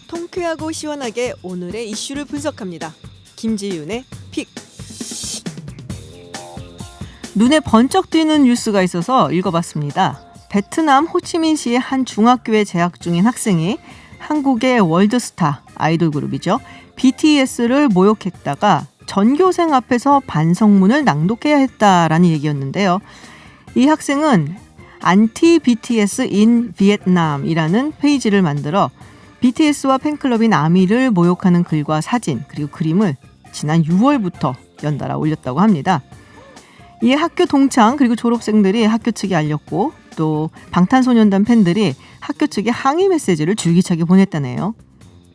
통쾌하고 시원하게 오늘의 이슈를 분석합니다. 김지윤의 픽. 눈에 번쩍 띄는 뉴스가 있어서 읽어봤습니다. 베트남 호치민시의 한 중학교에 재학 중인 학생이 한국의 월드스타 아이돌 그룹이죠. BTS를 모욕했다가 전교생 앞에서 반성문을 낭독해야 했다라는 얘기였는데요. 이 학생은 안티 BTS in Vietnam이라는 페이지를 만들어 BTS와 팬클럽인 아미를 모욕하는 글과 사진 그리고 그림을 지난 6월부터 연달아 올렸다고 합니다. 이에 학교 동창 그리고 졸업생들이 학교 측에 알렸고 또 방탄소년단 팬들이 학교 측에 항의 메시지를 줄기차게 보냈다네요.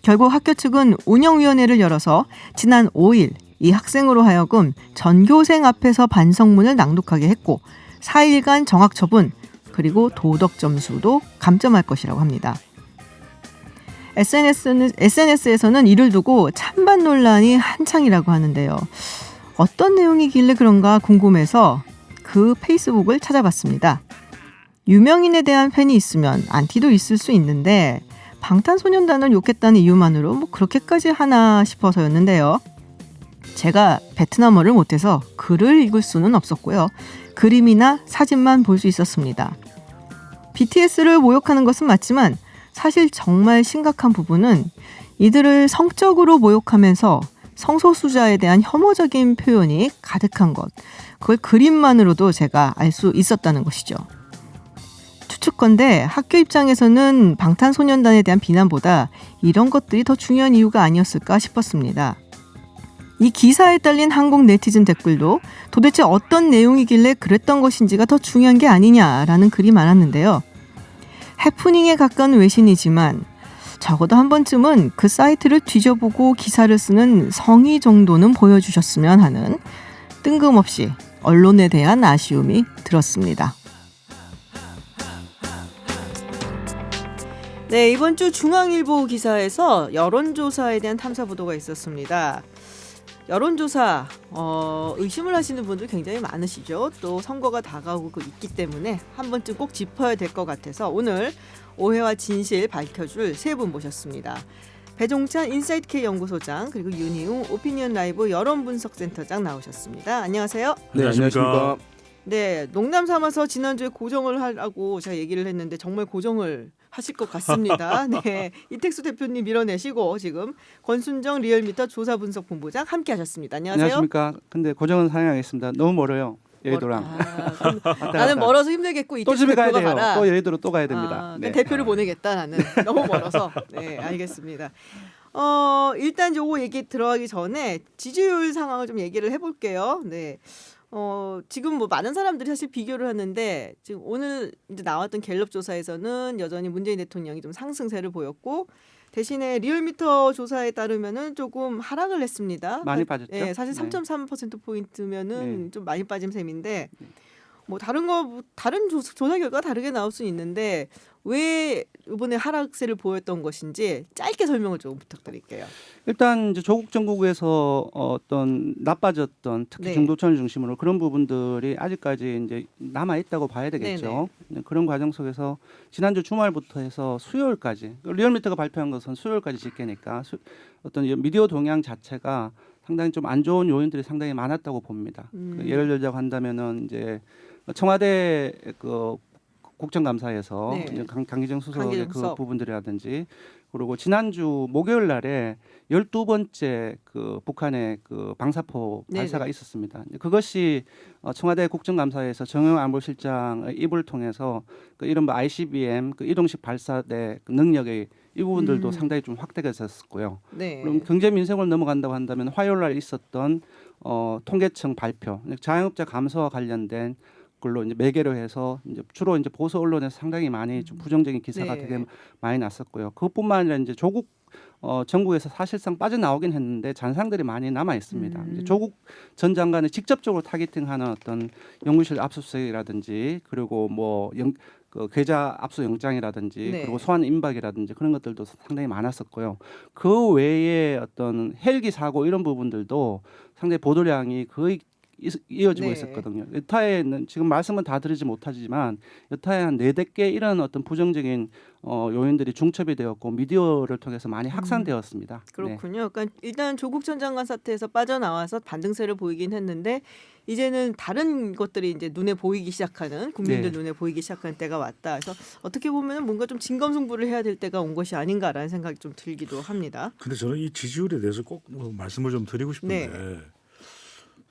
결국 학교 측은 운영위원회를 열어서 지난 5일 이 학생으로 하여금 전교생 앞에서 반성문을 낭독하게 했고 4일간 정학 처분 그리고 도덕 점수도 감점할 것이라고 합니다. SNS에서는 이를 두고 찬반 논란이 한창이라고 하는데요. 어떤 내용이길래 그런가 궁금해서 그 페이스북을 찾아봤습니다. 유명인에 대한 팬이 있으면 안티도 있을 수 있는데 방탄소년단을 욕했다는 이유만으로 뭐 그렇게까지 하나 싶어서였는데요. 제가 베트남어를 못해서 글을 읽을 수는 없었고요. 그림이나 사진만 볼 수 있었습니다. BTS를 모욕하는 것은 맞지만 사실 정말 심각한 부분은 이들을 성적으로 모욕하면서 성소수자에 대한 혐오적인 표현이 가득한 것. 그걸 그림만으로도 제가 알 수 있었다는 것이죠. 추측컨대 학교 입장에서는 방탄소년단에 대한 비난보다 이런 것들이 더 중요한 이유가 아니었을까 싶었습니다. 이 기사에 딸린 한국 네티즌 댓글도 도대체 어떤 내용이길래 그랬던 것인지가 더 중요한 게 아니냐라는 글이 많았는데요. 해프닝에 가까운 외신이지만 적어도 한 번쯤은 그 사이트를 뒤져보고 기사를 쓰는 성의 정도는 보여주셨으면 하는 뜬금없이 언론에 대한 아쉬움이 들었습니다. 네, 이번 주 중앙일보 기사에서 여론조사에 대한 탐사 보도가 있었습니다. 여론조사 의심을 하시는 분들 굉장히 많으시죠. 또 선거가 다가오고 있기 때문에 한 번쯤 꼭 짚어야 될 것 같아서 오늘 오해와 진실 밝혀줄 세 분 모셨습니다. 배종찬 인사이트K 연구소장 그리고 윤희웅 오피니언 라이브 여론분석센터장 나오셨습니다. 안녕하세요. 네, 안녕하십니까. 네, 농담 삼아서 지난주에 고정을 하라고 제가 얘기를 했는데 정말 고정을 하실 것 같습니다. 네, 이택수 대표님 밀어내시고 지금 권순정 리얼미터 조사분석본부장 함께하셨습니다. 안녕하세요. 안녕하십니까. 근데 고정은 상향하겠습니다. 너무 멀어요. 여의도랑. 나는 멀어서 힘들겠고 또 이택수 집에 가야 대표가 돼요. 가라. 또 여의도로 또 가야 됩니다. 네. 대표를 보내겠다 나는. 너무 멀어서. 네, 알겠습니다. 일단 요거 얘기 들어가기 전에 지지율 상황을 좀 얘기를 해볼게요. 네. 지금 뭐 많은 사람들이 사실 비교를 하는데 지금 오늘 이제 나왔던 갤럽 조사에서는 여전히 문재인 대통령이 좀 상승세를 보였고 대신에 리얼미터 조사에 따르면은 조금 하락을 했습니다. 많이 빠졌죠. 네, 사실 3.3% 포인트면은 좀 많이 빠진 셈인데 뭐 다른 조사 결과 다르게 나올 수 있는데 왜 이번에 하락세를 보였던 것인지 짧게 설명을 좀 부탁드릴게요. 일단 이제 조국 정국에서 어떤 나빠졌던 특히 네. 중도층을 중심으로 그런 부분들이 아직까지 이제 남아 있다고 봐야 되겠죠. 그런 과정 속에서 지난주 주말부터 해서 수요일까지 리얼미터가 발표한 것은 수요일까지 집계니까 어떤 미디어 동향 자체가 상당히 좀 안 좋은 요인들이 상당히 많았다고 봅니다. 예를 들자고 한다면은 이제 청와대 그 국정감사에서 네. 이제 강기정 수석의 그 수석. 부분들이라든지 그리고 지난주 목요일 날에 12번째 그 북한의 그 방사포 발사가 네네. 있었습니다. 그것이 청와대 국정감사에서 정영 안보실장의 입을 통해서 그 이른바 ICBM 그 이동식 발사대 그 능력의 이 부분들도 상당히 좀 확대가 됐었고요. 네. 그럼 경제 민생을 넘어간다고 한다면 화요일 날 있었던 통계청 발표, 자영업자 감소와 관련된 걸로 이제 매개로 해서 이제 주로 이제 보수 언론에서 상당히 많이 좀 부정적인 기사가 네. 되게 많이 났었고요. 그것뿐만 아니라 이제 조국 정국에서 사실상 빠져나오긴 했는데 잔상들이 많이 남아 있습니다. 이제 조국 전 장관을 직접적으로 타겟팅하는 어떤 연구실 압수수색이라든지 그리고 뭐 그 계좌 압수 영장이라든지 네. 그리고 소환 임박이라든지 그런 것들도 상당히 많았었고요. 그 외에 어떤 헬기 사고 이런 부분들도 상당히 보도량이 거의 이어지고 네. 있었거든요. 여타에는 지금 말씀은 다 드리지 못하지만 여타에 한 4-5개 이런 어떤 부정적인 요인들이 중첩이 되었고 미디어를 통해서 많이 확산되었습니다. 네. 그렇군요. 그러니까 일단 조국 전 장관 사태에서 빠져나와서 반등세를 보이긴 했는데 이제는 다른 것들이 이제 눈에 보이기 시작하는 국민들 네. 눈에 보이기 시작하는 때가 왔다. 그래서 어떻게 보면 뭔가 좀 진검승부를 해야 될 때가 온 것이 아닌가라는 생각이 좀 들기도 합니다. 근데 저는 이 지지율에 대해서 꼭뭐 말씀을 좀 드리고 싶은데 네.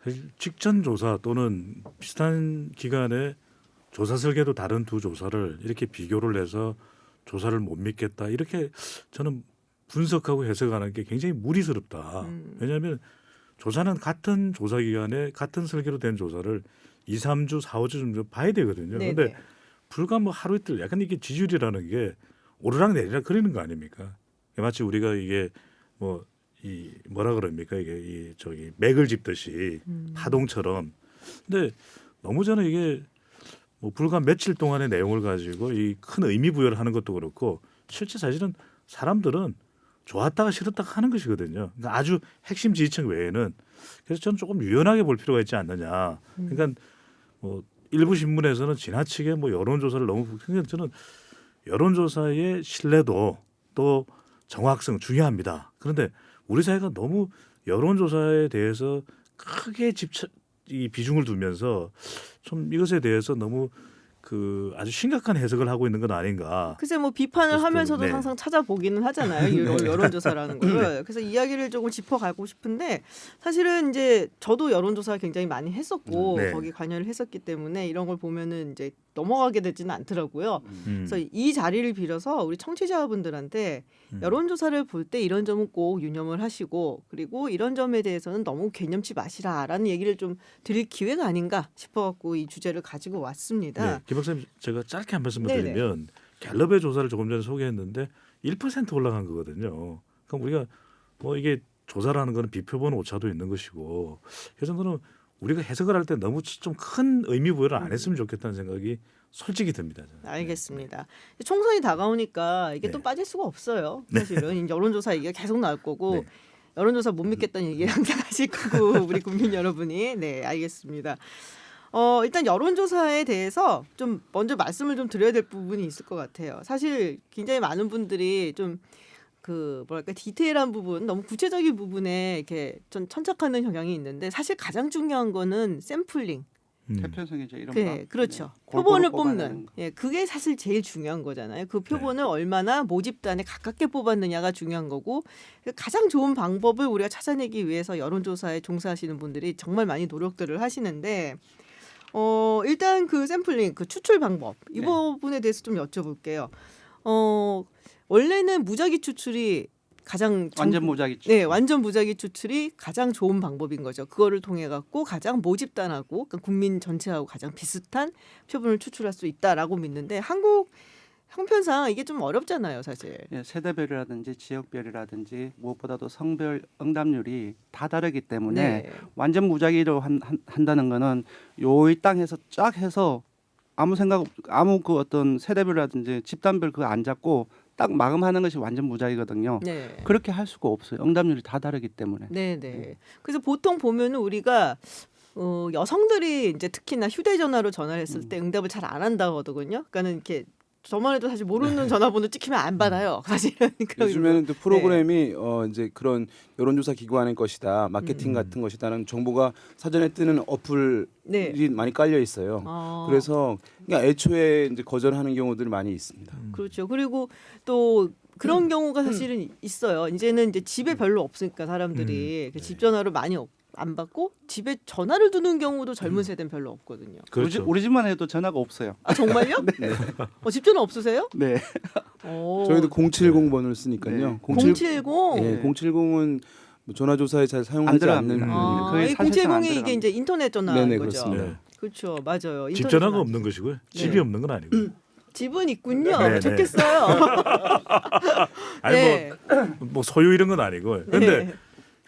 사실 직전 조사 또는 비슷한 기간에 조사 설계도 다른 두 조사를 이렇게 비교를 해서 조사를 못 믿겠다 이렇게 저는 분석하고 해석하는 게 굉장히 무리스럽다. 왜냐하면 조사는 같은 조사 기간에 같은 설계로 된 조사를 2, 3주, 4, 5주 정도 봐야 되거든요. 네네. 그런데 불과 뭐 하루 이틀 약간 이게 지지율이라는 게 오르락 내리락 그리는 거 아닙니까? 마치 우리가 이게 뭐 이 뭐라 그럽니까 이게 이 저기 맥을 짚듯이 파동처럼. 근데 너무 저는 이게 뭐 불과 며칠 동안의 내용을 가지고 이 큰 의미 부여를 하는 것도 그렇고 실제 사실은 사람들은 좋았다가 싫었다가 하는 것이거든요. 그러니까 아주 핵심 지지층 외에는 그래서 저는 조금 유연하게 볼 필요가 있지 않느냐. 그러니까 뭐 일부 신문에서는 지나치게 뭐 여론조사를 너무 그러니까 저는 여론조사의 신뢰도 또 정확성 중요합니다. 그런데 우리 사회가 너무 여론조사에 대해서 크게 이 비중을 두면서 좀 이것에 대해서 너무 그 아주 심각한 해석을 하고 있는 건 아닌가. 글쎄 뭐 비판을 그래서 좀, 하면서도 네. 항상 찾아보기는 하잖아요. 여론조사라는 거를. 그래서 이야기를 조금 짚어가고 싶은데 사실은 이제 저도 여론조사 굉장히 많이 했었고 네. 거기 관여를 했었기 때문에 이런 걸 보면은 이제 넘어가게 되지는 않더라고요. 그래서 이 자리를 빌어서 우리 청취자분들한테 여론조사를 볼 때 이런 점은 꼭 유념을 하시고 그리고 이런 점에 대해서는 너무 개념치 마시라라는 얘기를 좀 드릴 기회가 아닌가 싶어갖고 이 주제를 가지고 왔습니다. 네. 김 박사님 제가 짧게 한 말씀을 네네. 드리면 갤럽의 조사를 조금 전에 소개했는데 1% 올라간 거거든요. 그럼 우리가 뭐 이게 조사라는 거는 비표본 오차도 있는 것이고 그래서 저는 우리가 해석을 할 때 너무 좀 큰 의미 부여를 안 했으면 좋겠다는 생각이 솔직히 듭니다. 저는. 알겠습니다. 총선이 다가오니까 이게 네. 또 빠질 수가 없어요. 사실은 이 여론조사 얘기가 계속 나올 거고 네. 여론조사 못 믿겠다는 얘기 항상 하실 거고 우리 국민 여러분이 네 알겠습니다. 일단 여론조사에 대해서 좀 먼저 말씀을 좀 드려야 될 부분이 있을 것 같아요. 사실 굉장히 많은 분들이 좀 그 뭐랄까 디테일한 부분, 너무 구체적인 부분에 이렇게 좀 천착하는 경향이 있는데 사실 가장 중요한 거는 샘플링. 대표성이죠 이런 네, 거. 그렇죠. 네. 표본을 골고루 뽑아내는 뽑는. 거. 예, 그게 사실 제일 중요한 거잖아요. 그 표본을 얼마나 모집단에 가깝게 뽑았느냐가 중요한 거고 가장 좋은 방법을 우리가 찾아내기 위해서 여론조사에 종사하시는 분들이 정말 많이 노력들을 하시는데 일단 그 샘플링, 그 추출 방법 이 네. 부분에 대해서 좀 여쭤볼게요. 원래는 무작위 추출이 가장 완전 무작위죠. 네, 완전 무작위 추출이 가장 좋은 방법인 거죠. 그거를 통해 갖고 가장 모집단하고 그러니까 국민 전체하고 가장 비슷한 표본을 추출할 수 있다라고 믿는데 한국 형편상 이게 좀 어렵잖아요, 사실. 예, 세대별이라든지 지역별이라든지 무엇보다도 성별 응답률이 다 다르기 때문에 네. 완전 무작위로 한다는 거는 요 이 땅에서 쫙 해서 아무 그 어떤 세대별이라든지 집단별 그거 안 잡고 딱 마감하는 것이 완전 무작위거든요. 네. 그렇게 할 수가 없어요. 응답률이 다 다르기 때문에. 네. 그래서 보통 보면은 우리가 여성들이 이제 특히나 휴대전화로 전화를 했을 때 응답을 잘 안 한다고 하거든요. 그러니까는 이렇게 저만 해도 사실 모르는 전화번호 찍히면 안 받아요. 사실은. 요즘에는 또 프로그램이 이제 그런 여론조사 기관의 것이다, 마케팅 같은 것이다는 정보가 사전에 뜨는 어플이 네. 많이 깔려 있어요. 그래서 그냥 애초에 이제 거절하는 경우들이 많이 있습니다. 그렇죠. 그리고 또 그런 경우가 사실은 있어요. 이제는 이제 집에 별로 없으니까 사람들이 집 전화를 많이 안 받고 집에 전화를 두는 경우도 젊은 세대는 별로 없거든요. 그렇죠. 우리 집만 해도 전화가 없어요. 아 정말요? 네. 집 전화 없으세요? 네. 저희도 070번을 쓰니까요. 네. 070. 예, 070은 전화조사에 잘 안 사용하지 들어갑니다. 않는 거의 이 사실상 안 070이 이게 들어갑니다. 이제 인터넷 전화인 네네, 거죠. 그렇습니다. 그렇죠, 맞아요. 집 인터넷 전화가 전화. 없는 것이고요. 집이 없는 건 아니고. 집은 있군요. 네, 좋겠어요. 아니 네. 뭐 소유 이런 건 아니고. 그런데 네.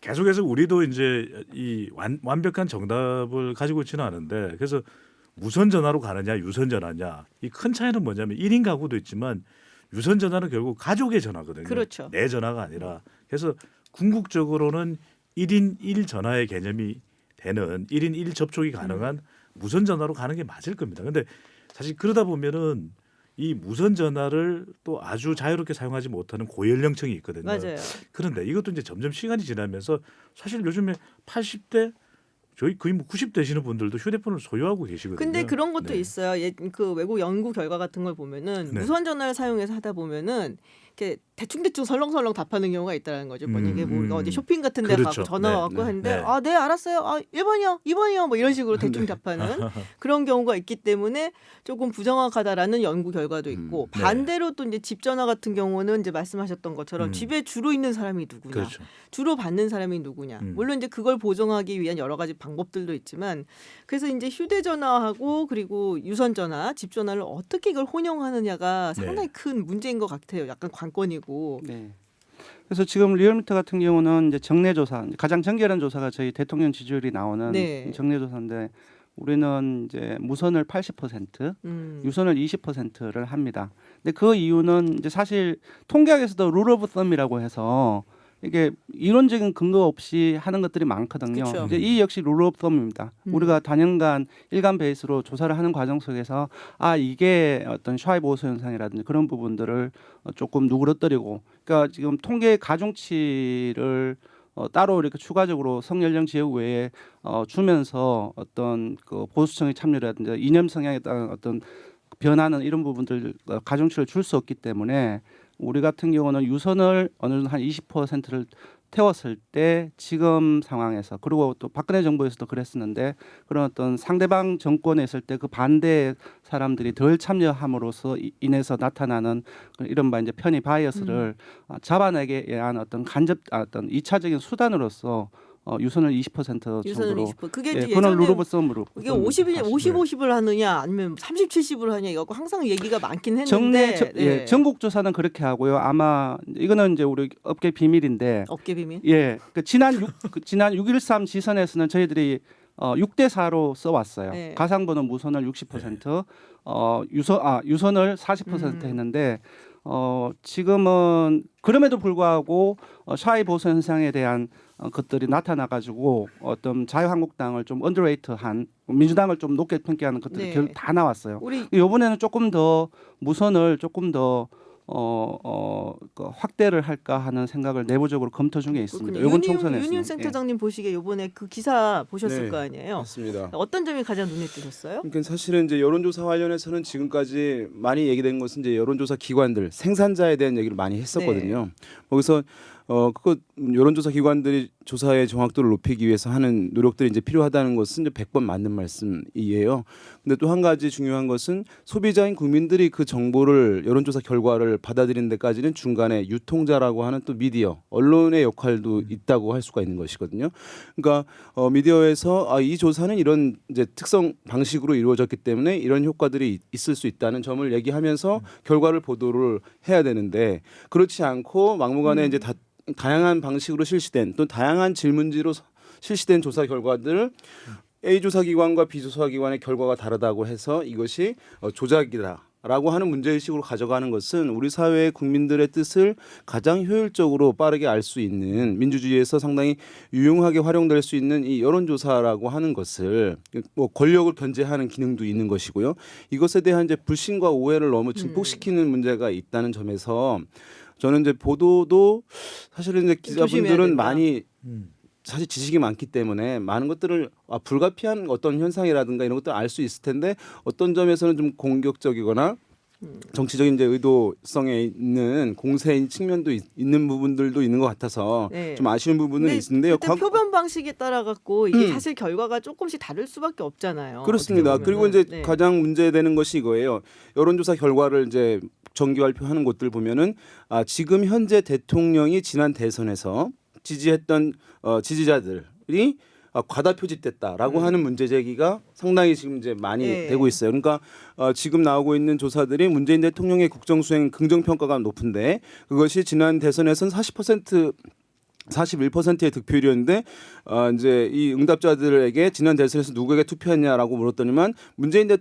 계속해서 우리도 이제 이 완벽한 정답을 가지고 있지는 않은데 그래서 무선 전화로 가느냐 유선 전화냐 이 큰 차이는 뭐냐면 1인 가구도 있지만 유선 전화는 결국 가족의 전화거든요. 그렇죠. 내 전화가 아니라 그래서 궁극적으로는 1인 1 전화의 개념이 되는 1인 1 접촉이 가능한 무선 전화로 가는 게 맞을 겁니다. 근데 사실 그러다 보면은 이 무선 전화를 또 아주 자유롭게 사용하지 못하는 고연령층이 있거든요. 맞아요. 그런데 이것도 이제 점점 시간이 지나면서 사실 요즘에 80대 저희 거의 뭐 90 되시는 분들도 휴대폰을 소유하고 계시거든요. 근데 그런 것도 네. 있어요. 그 외국 연구 결과 같은 걸 보면은 네. 무선 전화를 사용해서 하다 보면은 이렇게 대충 설렁설렁 답하는 경우가 있다는 거죠. 만약에 뭐 우리가 어디 쇼핑 같은 데 그렇죠. 가고 전화 네, 와갖고 네, 했는데 네. 네 알았어요. 1번이요 2번이요 뭐 이런 식으로 대충 답하는 그런 경우가 있기 때문에 조금 부정확하다라는 연구 결과도 있고 네. 반대로 또 이제 집 전화 같은 경우는 이제 말씀하셨던 것처럼 집에 주로 있는 사람이 누구냐, 그렇죠. 주로 받는 사람이 누구냐. 물론 이제 그걸 보정하기 위한 여러 가지 방법들도 있지만 그래서 이제 휴대전화하고 그리고 유선전화, 집전화를 어떻게 이걸 혼용하느냐가 상당히 큰 문제인 것 같아요. 약간 관건이고. 네. 그래서 지금 리얼미터 같은 경우는 이제 정례 조사, 가장 정결한 조사가 저희 대통령 지지율이 나오는 네. 정례 조사인데 우리는 이제 무선을 80%, 유선을 20%를 합니다. 근데 그 이유는 이제 사실 통계학에서도 룰 오브 썸이라고 해서 이게 이론적인 근거 없이 하는 것들이 많거든요. 그쵸. 이제 이 역시 룰 오브 썸입니다. 우리가 단연간 일간 베이스로 조사를 하는 과정 속에서 이게 어떤 샤이 보호소 현상이라든지 그런 부분들을 조금 누그러뜨리고, 그러니까 지금 통계 가중치를 따로 이렇게 추가적으로 성연령 지역 외에 주면서 어떤 그 보수층의 참여라든지 이념 성향에 따른 어떤 변화는 이런 부분들 가중치를 줄 수 없기 때문에 우리 같은 경우는 유선을 어느 정도 한 20%를 태웠을 때 지금 상황에서, 그리고 또 박근혜 정부에서도 그랬었는데 그런 어떤 상대방 정권에 있을 때 그 반대 사람들이 덜 참여함으로써 인해서 나타나는 이른바 이제 편의 바이어스를 잡아내게 위한 어떤 어떤 2차적인 수단으로서 유선을 20% 유선을 정도로 20%. 그게 예, 이제 그런 예전에 루로브썸으로 이게 50을 하느냐 아니면 30, 70을 하냐 이거 항상 얘기가 많긴 했는데 예, 전국 조사는 그렇게 하고요. 아마 이거는 이제 우리 업계 비밀인데 업계 비밀. 예, 지난 6.13 지선에서는 저희들이 6대 4로 써왔어요. 네. 가상번호 무선을 60%, 유선을 40% 했는데 지금은 그럼에도 불구하고 샤이 보수 현상에 대한 것들이 나타나가지고 어떤 자유한국당을 좀 언더레이트한, 민주당을 좀 높게 평가하는 것들이 네. 결국 다 나왔어요. 우리 이번에는 조금 더 무선을 조금 더 확대를 할까 하는 생각을 내부적으로 검토 중에 있습니다. 이번 총선에서. 윤희용 센터장님 보시기에 이번에 그 기사 보셨을 네, 거 아니에요. 맞습니다. 어떤 점이 가장 눈에 띄셨어요? 그러니까 사실은 이제 여론조사 관련해서는 지금까지 많이 얘기된 것은 이제 여론조사 기관들, 생산자에 대한 얘기를 많이 했었거든요. 거기서 그거 여론조사 기관들이 조사의 정확도를 높이기 위해서 하는 노력들이 이제 필요하다는 것은 이제 100번 맞는 말씀이에요. 근데 또 한 가지 중요한 것은 소비자인 국민들이 그 정보를, 여론조사 결과를 받아들이는 데까지는 중간에 유통자라고 하는 또 미디어, 언론의 역할도 있다고 할 수가 있는 것이거든요. 그러니까 미디어에서 이 조사는 이런 이제 특성 방식으로 이루어졌기 때문에 이런 효과들이 있을 수 있다는 점을 얘기하면서 결과를 보도를 해야 되는데, 그렇지 않고 막무가내 이제 다양한 방식으로 실시된, 또 다양한 질문지로 실시된 조사 결과들을 A 조사기관과 B 조사기관의 결과가 다르다고 해서 이것이 조작이다라고 하는 문제의식으로 가져가는 것은 우리 사회의 국민들의 뜻을 가장 효율적으로 빠르게 알 수 있는, 민주주의에서 상당히 유용하게 활용될 수 있는 이 여론조사라고 하는 것을 뭐 권력을 견제하는 기능도 있는 것이고요. 이것에 대한 이제 불신과 오해를 너무 증폭시키는 문제가 있다는 점에서 저는 이제 보도도 사실은 이제 기자분들은 많이 사실 지식이 많기 때문에 많은 것들을 불가피한 어떤 현상이라든가 이런 것들을 알 수 있을 텐데, 어떤 점에서는 좀 공격적이거나 정치적인 이제 의도성에 있는 공세인 측면도 있는 부분들도 있는 것 같아서 네. 좀 아쉬운 부분은 있는데요. 그때 표본 방식에 따라 갖고 이게 사실 결과가 조금씩 다를 수밖에 없잖아요. 그렇습니다. 어떻게 그리고 보면은. 이제 가장 문제되는 것이 이거예요. 여론조사 결과를 이제 정기 발표하는 곳들 보면은 지금 현재 대통령이 지난 대선에서 지지했던 지지자들이 과다 표집됐다라고 하는 문제 제기가 상당히 지금 이제 많이 되고 있어요. 그러니까 지금 나오고 있는 조사들이 문재인 대통령의 국정수행 긍정평가가 높은데, 그것이 지난 대선에서는 41%의 득표율이었는데 이제 이 응답자들에게 지난 대선에서 누구에게 투표했냐라고 물었더니만 문재인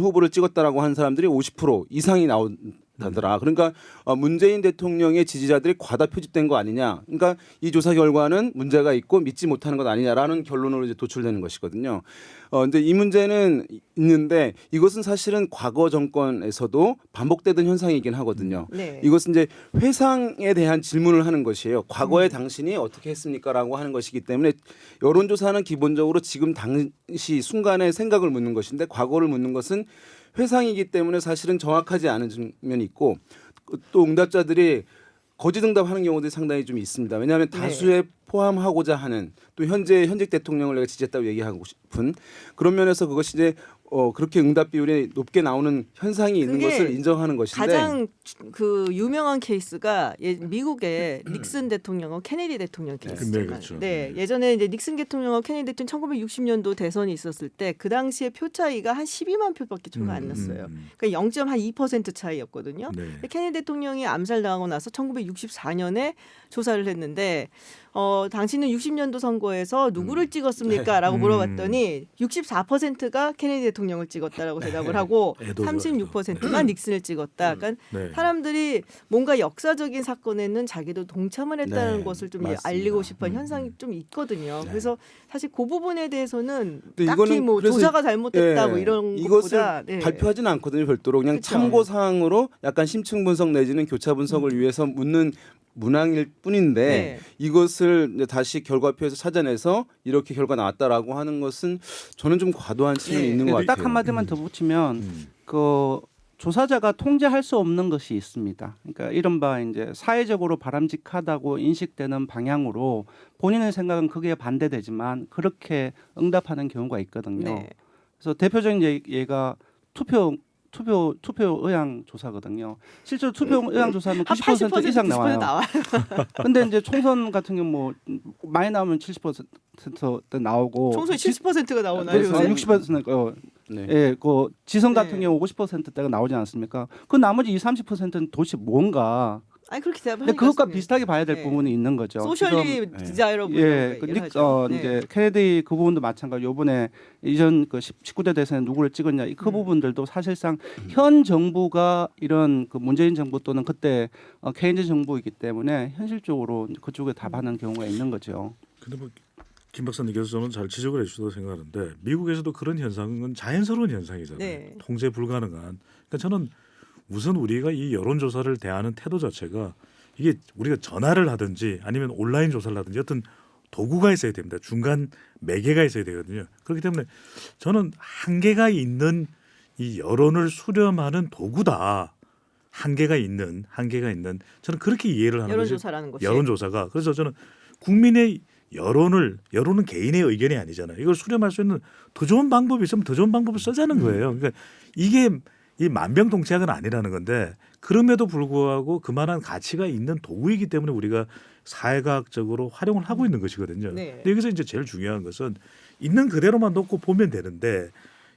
후보를 찍었다라고 한 사람들이 50% 이상이 하더라. 그러니까 문재인 대통령의 지지자들이 과다 표집된 거 아니냐. 그러니까 이 조사 결과는 문제가 있고 믿지 못하는 것 아니냐라는 결론으로 이제 도출되는 것이거든요. 근데 이 문제는 있는데 이것은 사실은 과거 정권에서도 반복되던 현상이긴 하거든요. 네. 이것은 이제 회상에 대한 질문을 하는 것이에요. 과거에 당신이 어떻게 했습니까라고 하는 것이기 때문에 여론조사는 기본적으로 지금 당시 순간의 생각을 묻는 것인데 과거를 묻는 것은 회상이기 때문에 사실은 정확하지 않은 측면이 있고 또 응답자들이 거짓 응답하는 경우도 상당히 좀 있습니다. 왜냐하면 다수에 포함하고자 하는 또 현직 대통령을 내가 지지했다고 얘기하고 싶은 그런 면에서 그것이 이제 그렇게 응답 비율이 높게 나오는 현상이 있는 그게 것을 인정하는 것인데 가장 그 유명한 케이스가 미국의 닉슨 대통령하고 케네디 대통령 케이스죠. 네, 그렇죠. 네, 예전에 이제 닉슨 대통령하고 케네디 대통령 1960년도 대선이 있었을 때 그 당시에 표 차이가 한 12만 표밖에 초가 안 났어요. 그러니까 0.2% 차이였거든요. 네. 케네디 대통령이 암살당하고 나서 1964년에 조사를 했는데 당신은 60년도 선거에서 누구를 찍었습니까? 라고 물어봤더니 64%가 케네디 대통령을 찍었다라고 대답을 하고 36%가 닉슨을 찍었다. 그러니까 네. 사람들이 뭔가 역사적인 사건에는 자기도 동참을 했다는 네, 것을 좀 맞습니다. 알리고 싶은 현상이 좀 있거든요. 그래서 사실 그 부분에 대해서는 근데 딱히 이거는 뭐 그래서 조사가 잘못됐다 뭐 예, 이런 이것을 것보다 발표하지는 않거든요. 별도로 그냥 그쵸. 참고 사항으로 약간 심층 분석 내지는 교차 분석을 위해서 묻는 문항일 뿐인데 네. 이것을 이제 다시 결과표에서 찾아내서 이렇게 결과 나왔다라고 하는 것은 저는 좀 과도한 측면이 네. 있는 것 같아요. 딱 한마디만 더 붙이면 그 조사자가 통제할 수 없는 것이 있습니다. 그러니까 이른바 이제 사회적으로 바람직하다고 인식되는 방향으로 본인의 생각은 그게 반대되지만 그렇게 응답하는 경우가 있거든요. 네. 그래서 대표적인 예가 투표 의향 조사거든요. 실제로 투표 의향 조사하면 한 90% 이상 90% 나와요. 나와요. 근데 이제 총선 같은 경우 뭐 많이 나오면 70% 나오고 총선에 70%가 나오나요? 그래서 요새? 60% 네. 예, 그 지선 같은 네. 경우 50%대가 나오지 않습니까? 그 나머지 30%는 도대체 뭔가? 아니 그렇게 근데 대답하니까 그것과 비슷하게 봐야 될 네. 부분이 있는 거죠. 소셜리 지금 디자이러블 예, 이제 케네디 그 부분도 마찬가지. 요번에 이전 그 19대 대선에 누구를 찍었냐 그 부분들도 사실상 현 정부가 이런 그 문재인 정부 또는 그때 케인즈 정부이기 때문에 현실적으로 그쪽에 답하는 경우가 있는 거죠. 근데 뭐 김 박사님께서 저는 잘 지적을 해주셔서 생각하는데 미국에서도 그런 현상은 자연스러운 현상이잖아요. 네. 통제 불가능한. 그러니까 저는 우선 우리가 이 여론조사를 대하는 태도 자체가 이게 우리가 전화를 하든지 아니면 온라인 조사를 하든지 어떤 도구가 있어야 됩니다. 중간 매개가 있어야 되거든요. 그렇기 때문에 저는 한계가 있는 이 여론을 수렴하는 도구다. 한계가 있는 저는 그렇게 이해를 하는 거죠. 여론조사라는 것이 여론조사가. 그래서 저는 국민의 여론은 개인의 의견이 아니잖아요. 이걸 수렴할 수 있는 더 좋은 방법이 있으면 더 좋은 방법을 쓰자는 거예요. 그러니까 이게 이 만병통치약은 아니라는 건데 그럼에도 불구하고 그만한 가치가 있는 도구이기 때문에 우리가 사회과학적으로 활용을 하고 있는 것이거든요. 네. 근데 여기서 이제 제일 중요한 것은 있는 그대로만 놓고 보면 되는데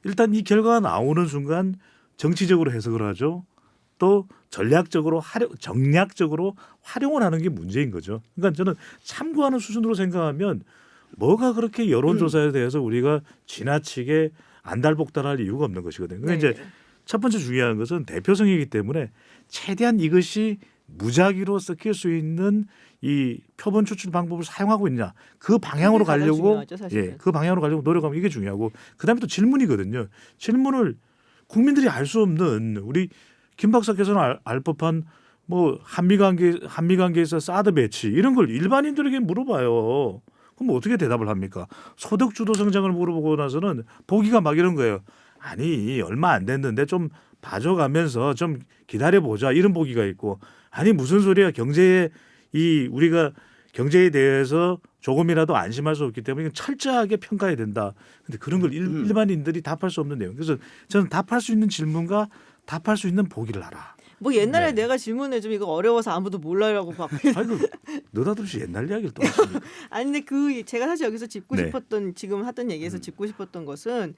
일단 이 결과가 나오는 순간 정치적으로 해석을 하죠. 또 전략적으로 정략적으로 활용을 하는 게 문제인 거죠. 그러니까 저는 참고하는 수준으로 생각하면 뭐가 그렇게 여론조사에 대해서 우리가 지나치게 안달복달할 이유가 없는 것이거든요. 그러니까 네. 이제 첫 번째 중요한 것은 대표성이기 때문에 최대한 이것이 무작위로 섞일 수 있는 이 표본 추출 방법을 사용하고 있냐 그 방향으로 그게 가장 가려고 중요하죠, 사실은. 그 방향으로 가려고 노력하면 이게 중요하고 그다음에 또 질문이거든요. 질문을 국민들이 알 수 없는 우리 김 박사께서는 알 법한 뭐 한미 관계에서 사드 배치 이런 걸 일반인들에게 물어봐요. 그럼 어떻게 대답을 합니까? 소득 주도 성장을 물어보고 나서는 보기가 막 이런 거예요. 아니 얼마 안 됐는데 좀 봐줘가면서 좀 기다려보자 이런 보기가 있고 아니 무슨 소리야 우리가 경제에 대해서 조금이라도 안심할 수 없기 때문에 철저하게 평가해야 된다. 근데 그런 걸 일반인들이 답할 수 없는 내용. 그래서 저는 답할 수 있는 질문과 답할 수 있는 보기를 하라. 뭐 옛날에 네. 내가 질문해 좀 이거 어려워서 아무도 몰라라고 막 아이고 너다들이 옛날 이야기를 또 하십니까? 아니 근데 제가 사실 여기서 짚고 네. 싶었던 지금 하던 얘기에서 짚고 싶었던 것은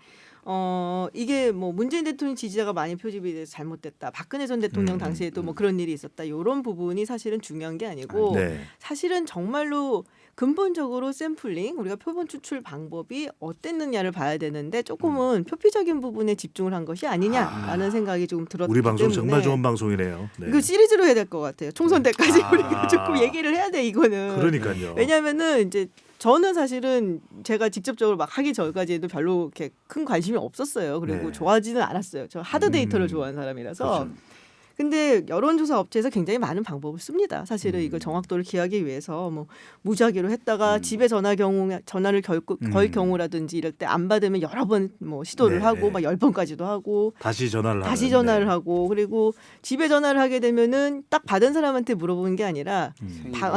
이게 뭐 문재인 대통령 지지자가 많이 표집이 돼서 잘못됐다. 박근혜 전 대통령 당시에도 뭐 그런 일이 있었다. 이런 부분이 사실은 중요한 게 아니고 네. 사실은 정말로 근본적으로 샘플링 우리가 표본 추출 방법이 어땠느냐를 봐야 되는데 조금은 표피적인 부분에 집중을 한 것이 아니냐라는 생각이 조금 들었기 우리 방송 때문에 정말 좋은 방송이네요. 네. 이거 시리즈로 해야 될 것 같아요. 총선 때까지 아. 우리가 조금 얘기를 해야 돼 이거는. 그러니까요. 왜냐하면은 이제 저는 사실은 제가 직접적으로 막 하기 전까지도 별로 이렇게 큰 관심이 없었어요. 그리고 네. 좋아하지는 않았어요. 저 하드 데이터를 좋아하는 사람이라서. 그렇죠. 근데 여론조사 업체에서 굉장히 많은 방법을 씁니다. 사실은 이걸 정확도를 기하기 위해서 뭐 무작위로 했다가 집에 전화를 걸 경우라든지 이럴 때 안 받으면 여러 번 뭐 시도를 네, 하고 네. 막 10번까지도 하고 다시 전화를 다시 하는, 전화를 네. 하고 그리고 집에 전화를 하게 되면은 딱 받은 사람한테 물어보는 게 아니라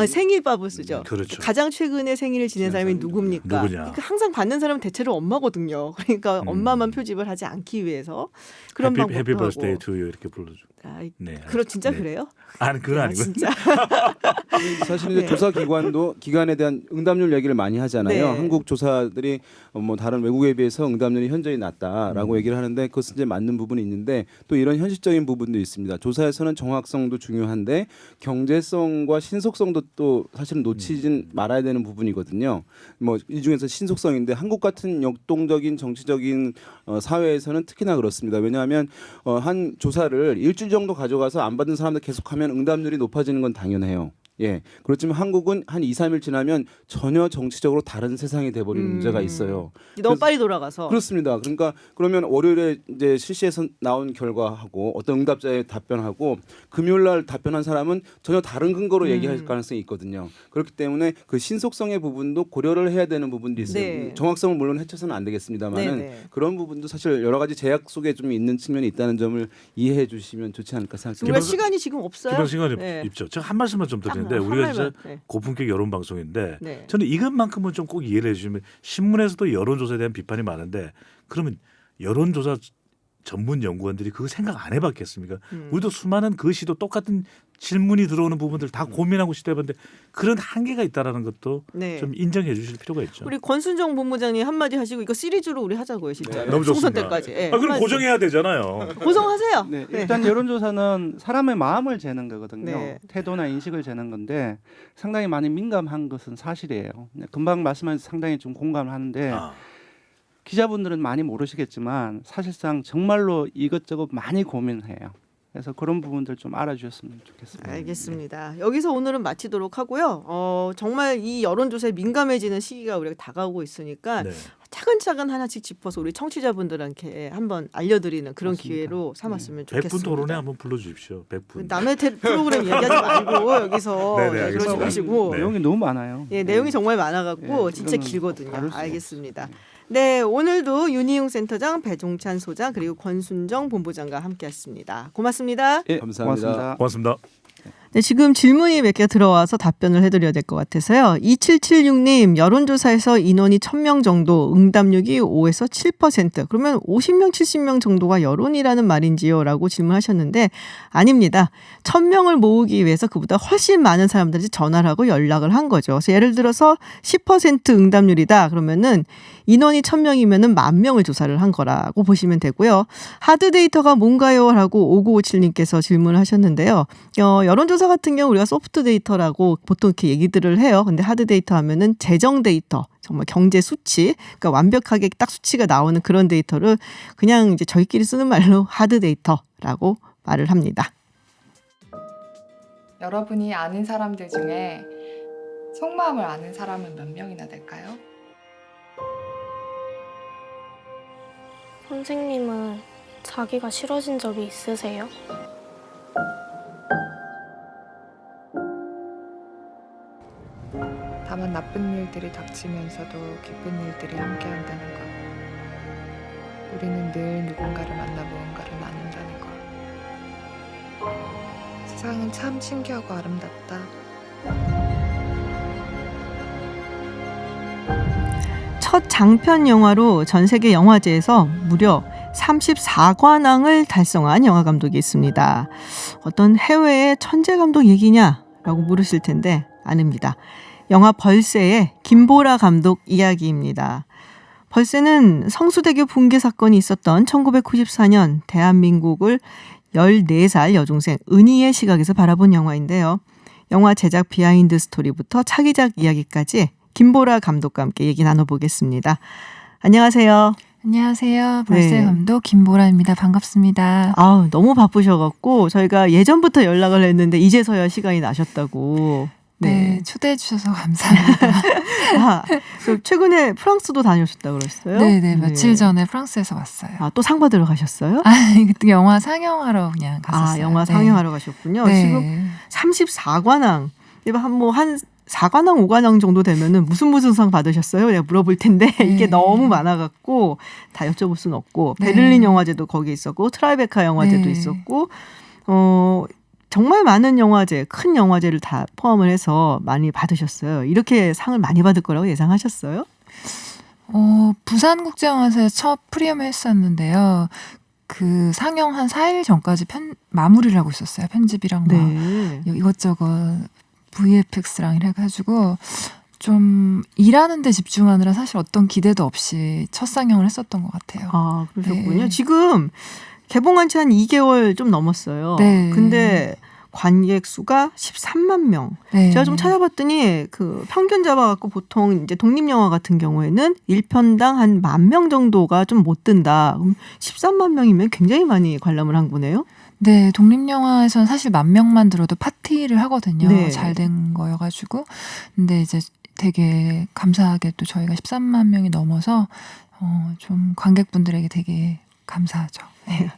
생일밥을 쓰죠. 그렇죠. 가장 최근에 생일을 지낸 사람이 누굽니까? 누구냐. 그러니까 항상 받는 사람은 대체로 엄마거든요. 그러니까 엄마만 표집을 하지 않기 위해서 그런 방법도 해피 하고. 버스데이 투 유 이렇게 불러줘. 네. 진짜 네. 그래요? 아니 그건 아, 아니고. 진짜. 사실 이제 네. 조사 기관에 대한 응답률 얘기를 많이 하잖아요. 네. 한국 조사들이 뭐 다른 외국에 비해서 응답률이 현저히 낮다라고 얘기를 하는데 그것은 이제 맞는 부분이 있는데 또 이런 현실적인 부분도 있습니다. 조사에서는 정확성도 중요한데 경제성과 신속성도 또 사실은 놓치진 말아야 되는 부분이거든요. 뭐 이 중에서 신속성인데 한국 같은 역동적인 정치적인 사회에서는 특히나 그렇습니다. 왜냐하면 한 조사를 일주일 정도 가져가서 안 받은 사람들 계속하면 응답률이 높아지는 건 당연해요. 예. 그렇지만 한국은 한 2, 3일 지나면 전혀 정치적으로 다른 세상이 돼버리는 문제가 있어요. 너무 빨리 돌아가서. 그렇습니다. 그러니까 그러면 월요일에 이제 실시해서 나온 결과하고 어떤 응답자의 답변하고 금요일 날 답변한 사람은 전혀 다른 근거로 얘기할 가능성이 있거든요. 그렇기 때문에 그 신속성의 부분도 고려를 해야 되는 부분도 있어요. 네. 정확성을 물론 해쳐서는 안 되겠습니다만은 네, 네. 그런 부분도 사실 여러 가지 제약 속에 좀 있는 측면이 있다는 점을 이해해 주시면 좋지 않을까 생각합니다. 우리가 시간이 지금 없어요. 기본 시간이 네. 있죠. 제가 한 말씀만 좀 드리는데 한 우리가 진짜 말만. 네. 고품격 여론 방송인데 네. 저는 이것만큼은 좀 꼭 이해를 해주시면 신문에서도 여론조사에 대한 비판이 많은데 그러면 여론조사 전문 연구원들이 그거 생각 안 해봤겠습니까? 우리도 수많은 그 시도 똑같은 질문이 들어오는 부분들 다 고민하고 시도해봤는데 그런 한계가 있다라는 것도 네. 좀 인정해 주실 필요가 있죠. 우리 권순정 본부장님 한마디 하시고 이거 시리즈로 우리 하자고요, 진짜. 너무 총선 좋습니다. 때까지. 예, 그럼 한마디. 고정해야 되잖아요. 고정하세요. 네, 일단 여론조사는 사람의 마음을 재는 거거든요. 네. 태도나 인식을 재는 건데 상당히 많이 민감한 것은 사실이에요. 금방 말씀하신 상당히 좀 공감을 하는데 아, 기자분들은 많이 모르시겠지만 사실상 정말로 이것저것 많이 고민해요. 그래서 그런 부분들 좀 알아주셨으면 좋겠습니다. 알겠습니다. 여기서 오늘은 마치도록 하고요. 정말 이 여론조사에 민감해지는 시기가 우리가 다가오고 있으니까 네. 차근차근 하나씩 짚어서 우리 청취자분들한테 한번 알려드리는 그런 맞습니다. 기회로 삼았으면 100분 좋겠습니다. 토론에 한번 불러주십시오. 100분. 남의 프로그램 얘기하지 말고 여기서 네네, 그러지 알겠습니다. 마시고 네. 내용이 너무 많아요. 예, 내용이 정말 많아갖고 네, 진짜 이거는 길거든요. 다룰 수가 알겠습니다. 네, 오늘도 윤희용 센터장, 배종찬 소장 그리고 권순정 본부장과 함께했습니다. 고맙습니다. 예, 감사합니다. 고맙습니다. 네, 지금 질문이 몇 개 들어와서 답변을 해드려야 될 것 같아서요. 2776님, 여론조사에서 인원이 1000명 정도, 응답률이 5에서 7%. 그러면 50명, 70명 정도가 여론이라는 말인지요? 라고 질문하셨는데 아닙니다. 1000명을 모으기 위해서 그보다 훨씬 많은 사람들이 전화를 하고 연락을 한 거죠. 그래서 예를 들어서 10% 응답률이다. 그러면은 인원이 1000명이면은 10,000명을 조사를 한 거라고 보시면 되고요. 하드 데이터가 뭔가요? 라고 5957님께서 질문을 하셨는데요. 여론조사 같은 경우 우리가 소프트 데이터라고 보통 이렇게 얘기들을 해요. 근데 하드 데이터 하면은 재정 데이터, 정말 경제 수치, 그러니까 완벽하게 딱 수치가 나오는 그런 데이터를 그냥 이제 저희끼리 쓰는 말로 하드 데이터라고 말을 합니다. 여러분이 아는 사람들 중에 속마음을 아는 사람은 몇 명이나 될까요? 선생님은 자기가 싫어진 적이 있으세요? 다만 나쁜 일들이 닥치면서도 기쁜 일들이 함께한다는 것. 우리는 늘 누군가를 만나 무언가를 나눈다는 것. 세상은 참 신기하고 아름답다. 첫 장편 영화로 전 세계 영화제에서 무려 34관왕을 달성한 영화 감독이 있습니다. 어떤 해외의 천재 감독 얘기냐라고 물으실 텐데 아닙니다. 영화 벌새의 김보라 감독 이야기입니다. 벌새는 성수대교 붕괴 사건이 있었던 1994년 대한민국을 14살 여중생 은희의 시각에서 바라본 영화인데요. 영화 제작 비하인드 스토리부터 차기작 이야기까지 김보라 감독과 함께 얘기 나눠보겠습니다. 안녕하세요. 안녕하세요. 벌새 네. 감독 김보라입니다. 반갑습니다. 아우, 너무 바쁘셔갖고 저희가 예전부터 연락을 했는데 이제서야 시간이 나셨다고. 네, 초대해 주셔서 감사합니다. 아, 최근에 프랑스도 다녀오셨다고 그랬어요? 네, 며칠 전에 프랑스에서 왔어요. 아, 또 상 받으러 가셨어요? 그때 영화 상영하러 그냥 갔었어요. 아, 영화 네. 상영하러 가셨군요. 네. 지금 34관왕. 한 4관왕, 5관왕 정도 되면은 무슨 상 받으셨어요? 내가 물어볼 텐데 네. 이게 너무 많아갖고 다 여쭤볼 수는 없고 네. 베를린 영화제도 거기 있었고 트라이베카 영화제도 네. 있었고 정말 많은 영화제, 큰 영화제를 다 포함을 해서 많이 받으셨어요. 이렇게 상을 많이 받을 거라고 예상하셨어요? 부산국제영화제에 첫 프리미어 했었는데요. 그 상영 한 4일 전까지 마무리를 하고 있었어요. 편집이랑 네. 이것저것 VFX랑 이래가지고 좀 일하는 데 집중하느라 사실 어떤 기대도 없이 첫 상영을 했었던 것 같아요. 아, 그러셨군요. 네. 지금 개봉한 지 한 2개월 좀 넘었어요. 네. 근데 관객 수가 13만 명. 네. 제가 좀 찾아봤더니 그 평균 잡아갖고 보통 이제 독립영화 같은 경우에는 1편당 한 10,000명 정도가 좀 못 든다. 그럼 13만 명이면 굉장히 많이 관람을 한 거네요. 네, 독립영화에서는 사실 10,000명만 들어도 파티를 하거든요. 네. 잘 된 거여가지고. 근데 이제 되게 감사하게 또 저희가 13만 명이 넘어서 좀 관객분들에게 되게 감사하죠. 네.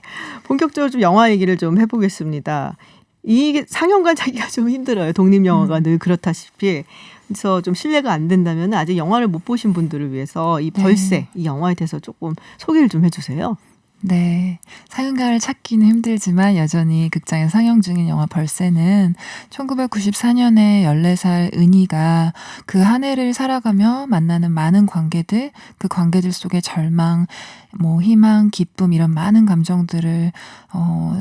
본격적으로 좀 영화 얘기를 좀 해보겠습니다. 이게 상영관 찾기가 좀 힘들어요. 독립영화가 늘 그렇다시피. 그래서 좀 신뢰가 안 된다면 아직 영화를 못 보신 분들을 위해서 이 벌새, 이 영화에 대해서 조금 소개를 좀 해주세요. 네. 상영관을 찾기는 힘들지만 여전히 극장에 상영 중인 영화 벌새는 1994년에 14살 은희가 그 한 해를 살아가며 만나는 많은 관계들, 그 관계들 속에 절망, 희망, 기쁨 이런 많은 감정들을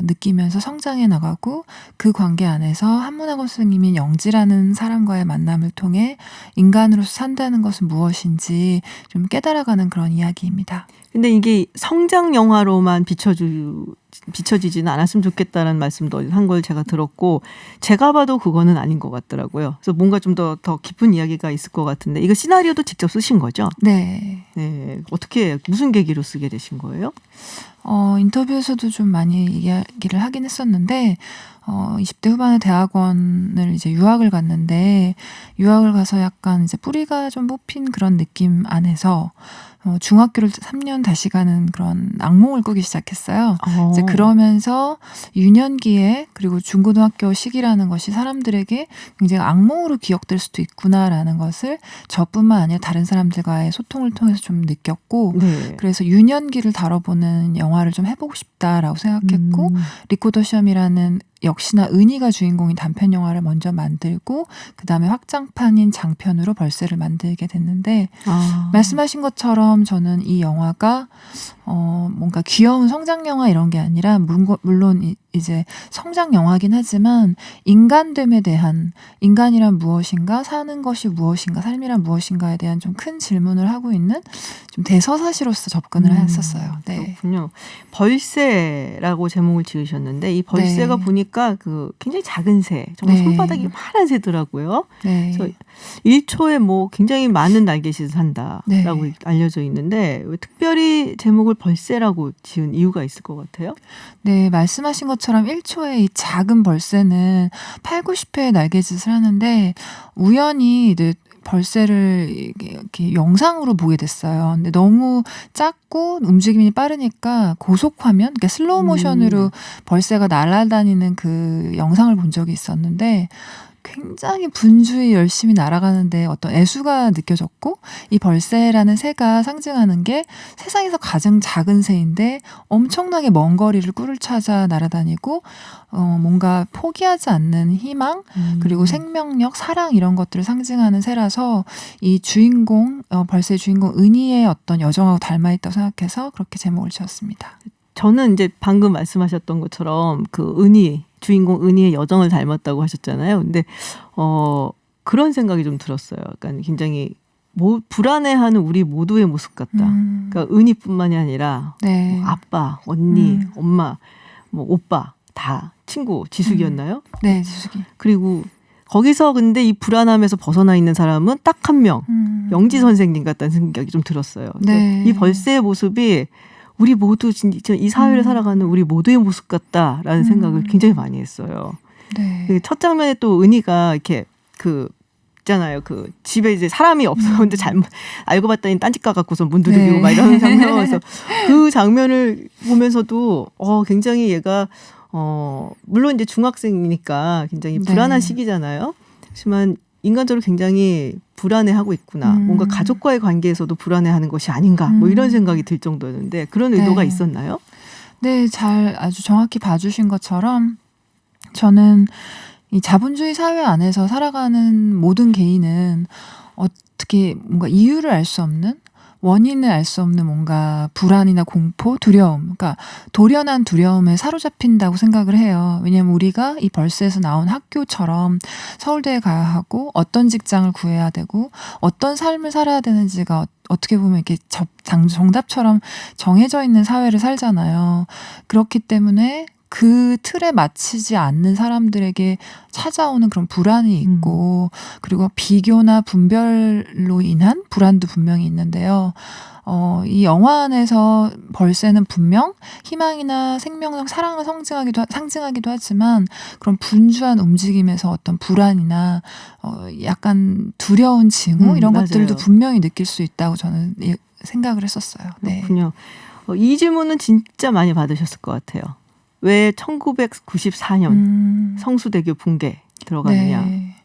느끼면서 성장해 나가고 그 관계 안에서 한문학원 선생님인 영지라는 사람과의 만남을 통해 인간으로서 산다는 것은 무엇인지 좀 깨달아가는 그런 이야기입니다. 근데 이게 성장 영화로만 비춰지지는 않았으면 좋겠다는 말씀도 한 걸 제가 들었고 제가 봐도 그거는 아닌 것 같더라고요. 그래서 뭔가 좀 더 깊은 이야기가 있을 것 같은데 이거 시나리오도 직접 쓰신 거죠? 네. 네. 어떻게 무슨 계기로 쓰게 되신 거예요? 인터뷰에서도 좀 많이 이야기를 하긴 했었는데 20대 후반에 대학원을 이제 유학을 갔는데 유학을 가서 약간 이제 뿌리가 좀 뽑힌 그런 느낌 안에서 중학교를 3년 다시 가는 그런 악몽을 꾸기 시작했어요. 이제 그러면서 유년기에 그리고 중고등학교 시기라는 것이 사람들에게 굉장히 악몽으로 기억될 수도 있구나라는 것을 저뿐만 아니라 다른 사람들과의 소통을 통해서 좀 느꼈고 네. 그래서 유년기를 다뤄보는 영화를 좀 해보고 싶다라고 생각했고 리코더 시험이라는 역시나 은희가 주인공인 단편 영화를 먼저 만들고 그다음에 확장판인 장편으로 벌새를 만들게 됐는데 말씀하신 것처럼 저는 이 영화가 뭔가 귀여운 성장 영화 이런 게 아니라 물론 이제 성장 영화긴 하지만 인간됨에 대한 인간이란 무엇인가 사는 것이 무엇인가 삶이란 무엇인가에 대한 좀 큰 질문을 하고 있는 좀 대서사시로서 접근을 했었어요. 네. 그렇군요. 벌새라고 제목을 지으셨는데 이 벌새가 네. 보니까 그 굉장히 작은 새, 정말 네. 손바닥이 요만한 새더라고요. 네. 그래서 1초에 굉장히 많은 날개짓을 한다라고 네. 알려져 있는데 왜 특별히 제목을 벌새라고 지은 이유가 있을 것 같아요? 네, 말씀하신 것처럼 1초에 이 작은 벌새는 8, 90회의 날개짓을 하는데 우연히 벌새를 이렇게 영상으로 보게 됐어요. 근데 너무 작고 움직임이 빠르니까 고속화면, 그러니까 슬로우 모션으로 벌새가 날아다니는 그 영상을 본 적이 있었는데 굉장히 분주히 열심히 날아가는데 어떤 애수가 느껴졌고 이 벌새라는 새가 상징하는 게 세상에서 가장 작은 새인데 엄청나게 먼 거리를 꿀을 찾아 날아다니고 뭔가 포기하지 않는 희망 그리고 생명력, 사랑 이런 것들을 상징하는 새라서 이 주인공 벌새의 주인공 은희의 어떤 여정하고 닮아있다고 생각해서 그렇게 제목을 지었습니다. 저는 이제 방금 말씀하셨던 것처럼 그 주인공 은희의 여정을 닮았다고 하셨잖아요. 근데 그런 생각이 좀 들었어요. 약간 굉장히 불안해하는 우리 모두의 모습 같다. 그러니까 은희뿐만이 아니라 네. 뭐 아빠, 언니, 엄마, 뭐 오빠 다 친구 지숙이었나요? 네, 지숙이. 그리고 거기서 근데 이 불안함에서 벗어나 있는 사람은 딱 한 명, 영지 선생님 같다는 생각이 좀 들었어요. 네. 이 벌새의 모습이 우리 모두 진짜 이 사회를 살아가는 우리 모두의 모습 같다라는 생각을 굉장히 많이 했어요. 네. 첫 장면에 또 은희가 이렇게 있잖아요. 집에 이제 사람이 없어. 근데 잘못 알고 봤더니 딴집 가갖고서 문 두들기고 네. 막 이러는 장면에서 그 장면을 보면서도 굉장히 얘가 물론 이제 중학생이니까 굉장히 불안한 네. 시기잖아요. 하지만 인간적으로 굉장히 불안해하고 있구나. 뭔가 가족과의 관계에서도 불안해하는 것이 아닌가. 뭐 이런 생각이 들 정도였는데 그런 의도가 네. 있었나요? 네, 아주 정확히 봐주신 것처럼 저는 이 자본주의 사회 안에서 살아가는 모든 개인은 어떻게 뭔가 이유를 알 수 없는, 원인을 알 수 없는 뭔가 불안이나 공포, 두려움, 그러니까 돌연한 두려움에 사로잡힌다고 생각을 해요. 왜냐하면 우리가 이 벌새에서 나온 학교처럼 서울대에 가야 하고 어떤 직장을 구해야 되고 어떤 삶을 살아야 되는지가 어떻게 보면 이렇게 정답처럼 정해져 있는 사회를 살잖아요. 그렇기 때문에 그 틀에 맞추지 않는 사람들에게 찾아오는 그런 불안이 있고 그리고 비교나 분별로 인한 불안도 분명히 있는데요. 이 영화 안에서 벌새는 분명 희망이나 생명, 사랑을 상징하기도 하지만 그런 분주한 움직임에서 어떤 불안이나 약간 두려운 징후 이런 맞아요. 것들도 분명히 느낄 수 있다고 저는 생각을 했었어요. 네. 그렇군요. 이 질문은 진짜 많이 받으셨을 것 같아요. 왜 1994년 성수대교 붕괴 들어가느냐. 네.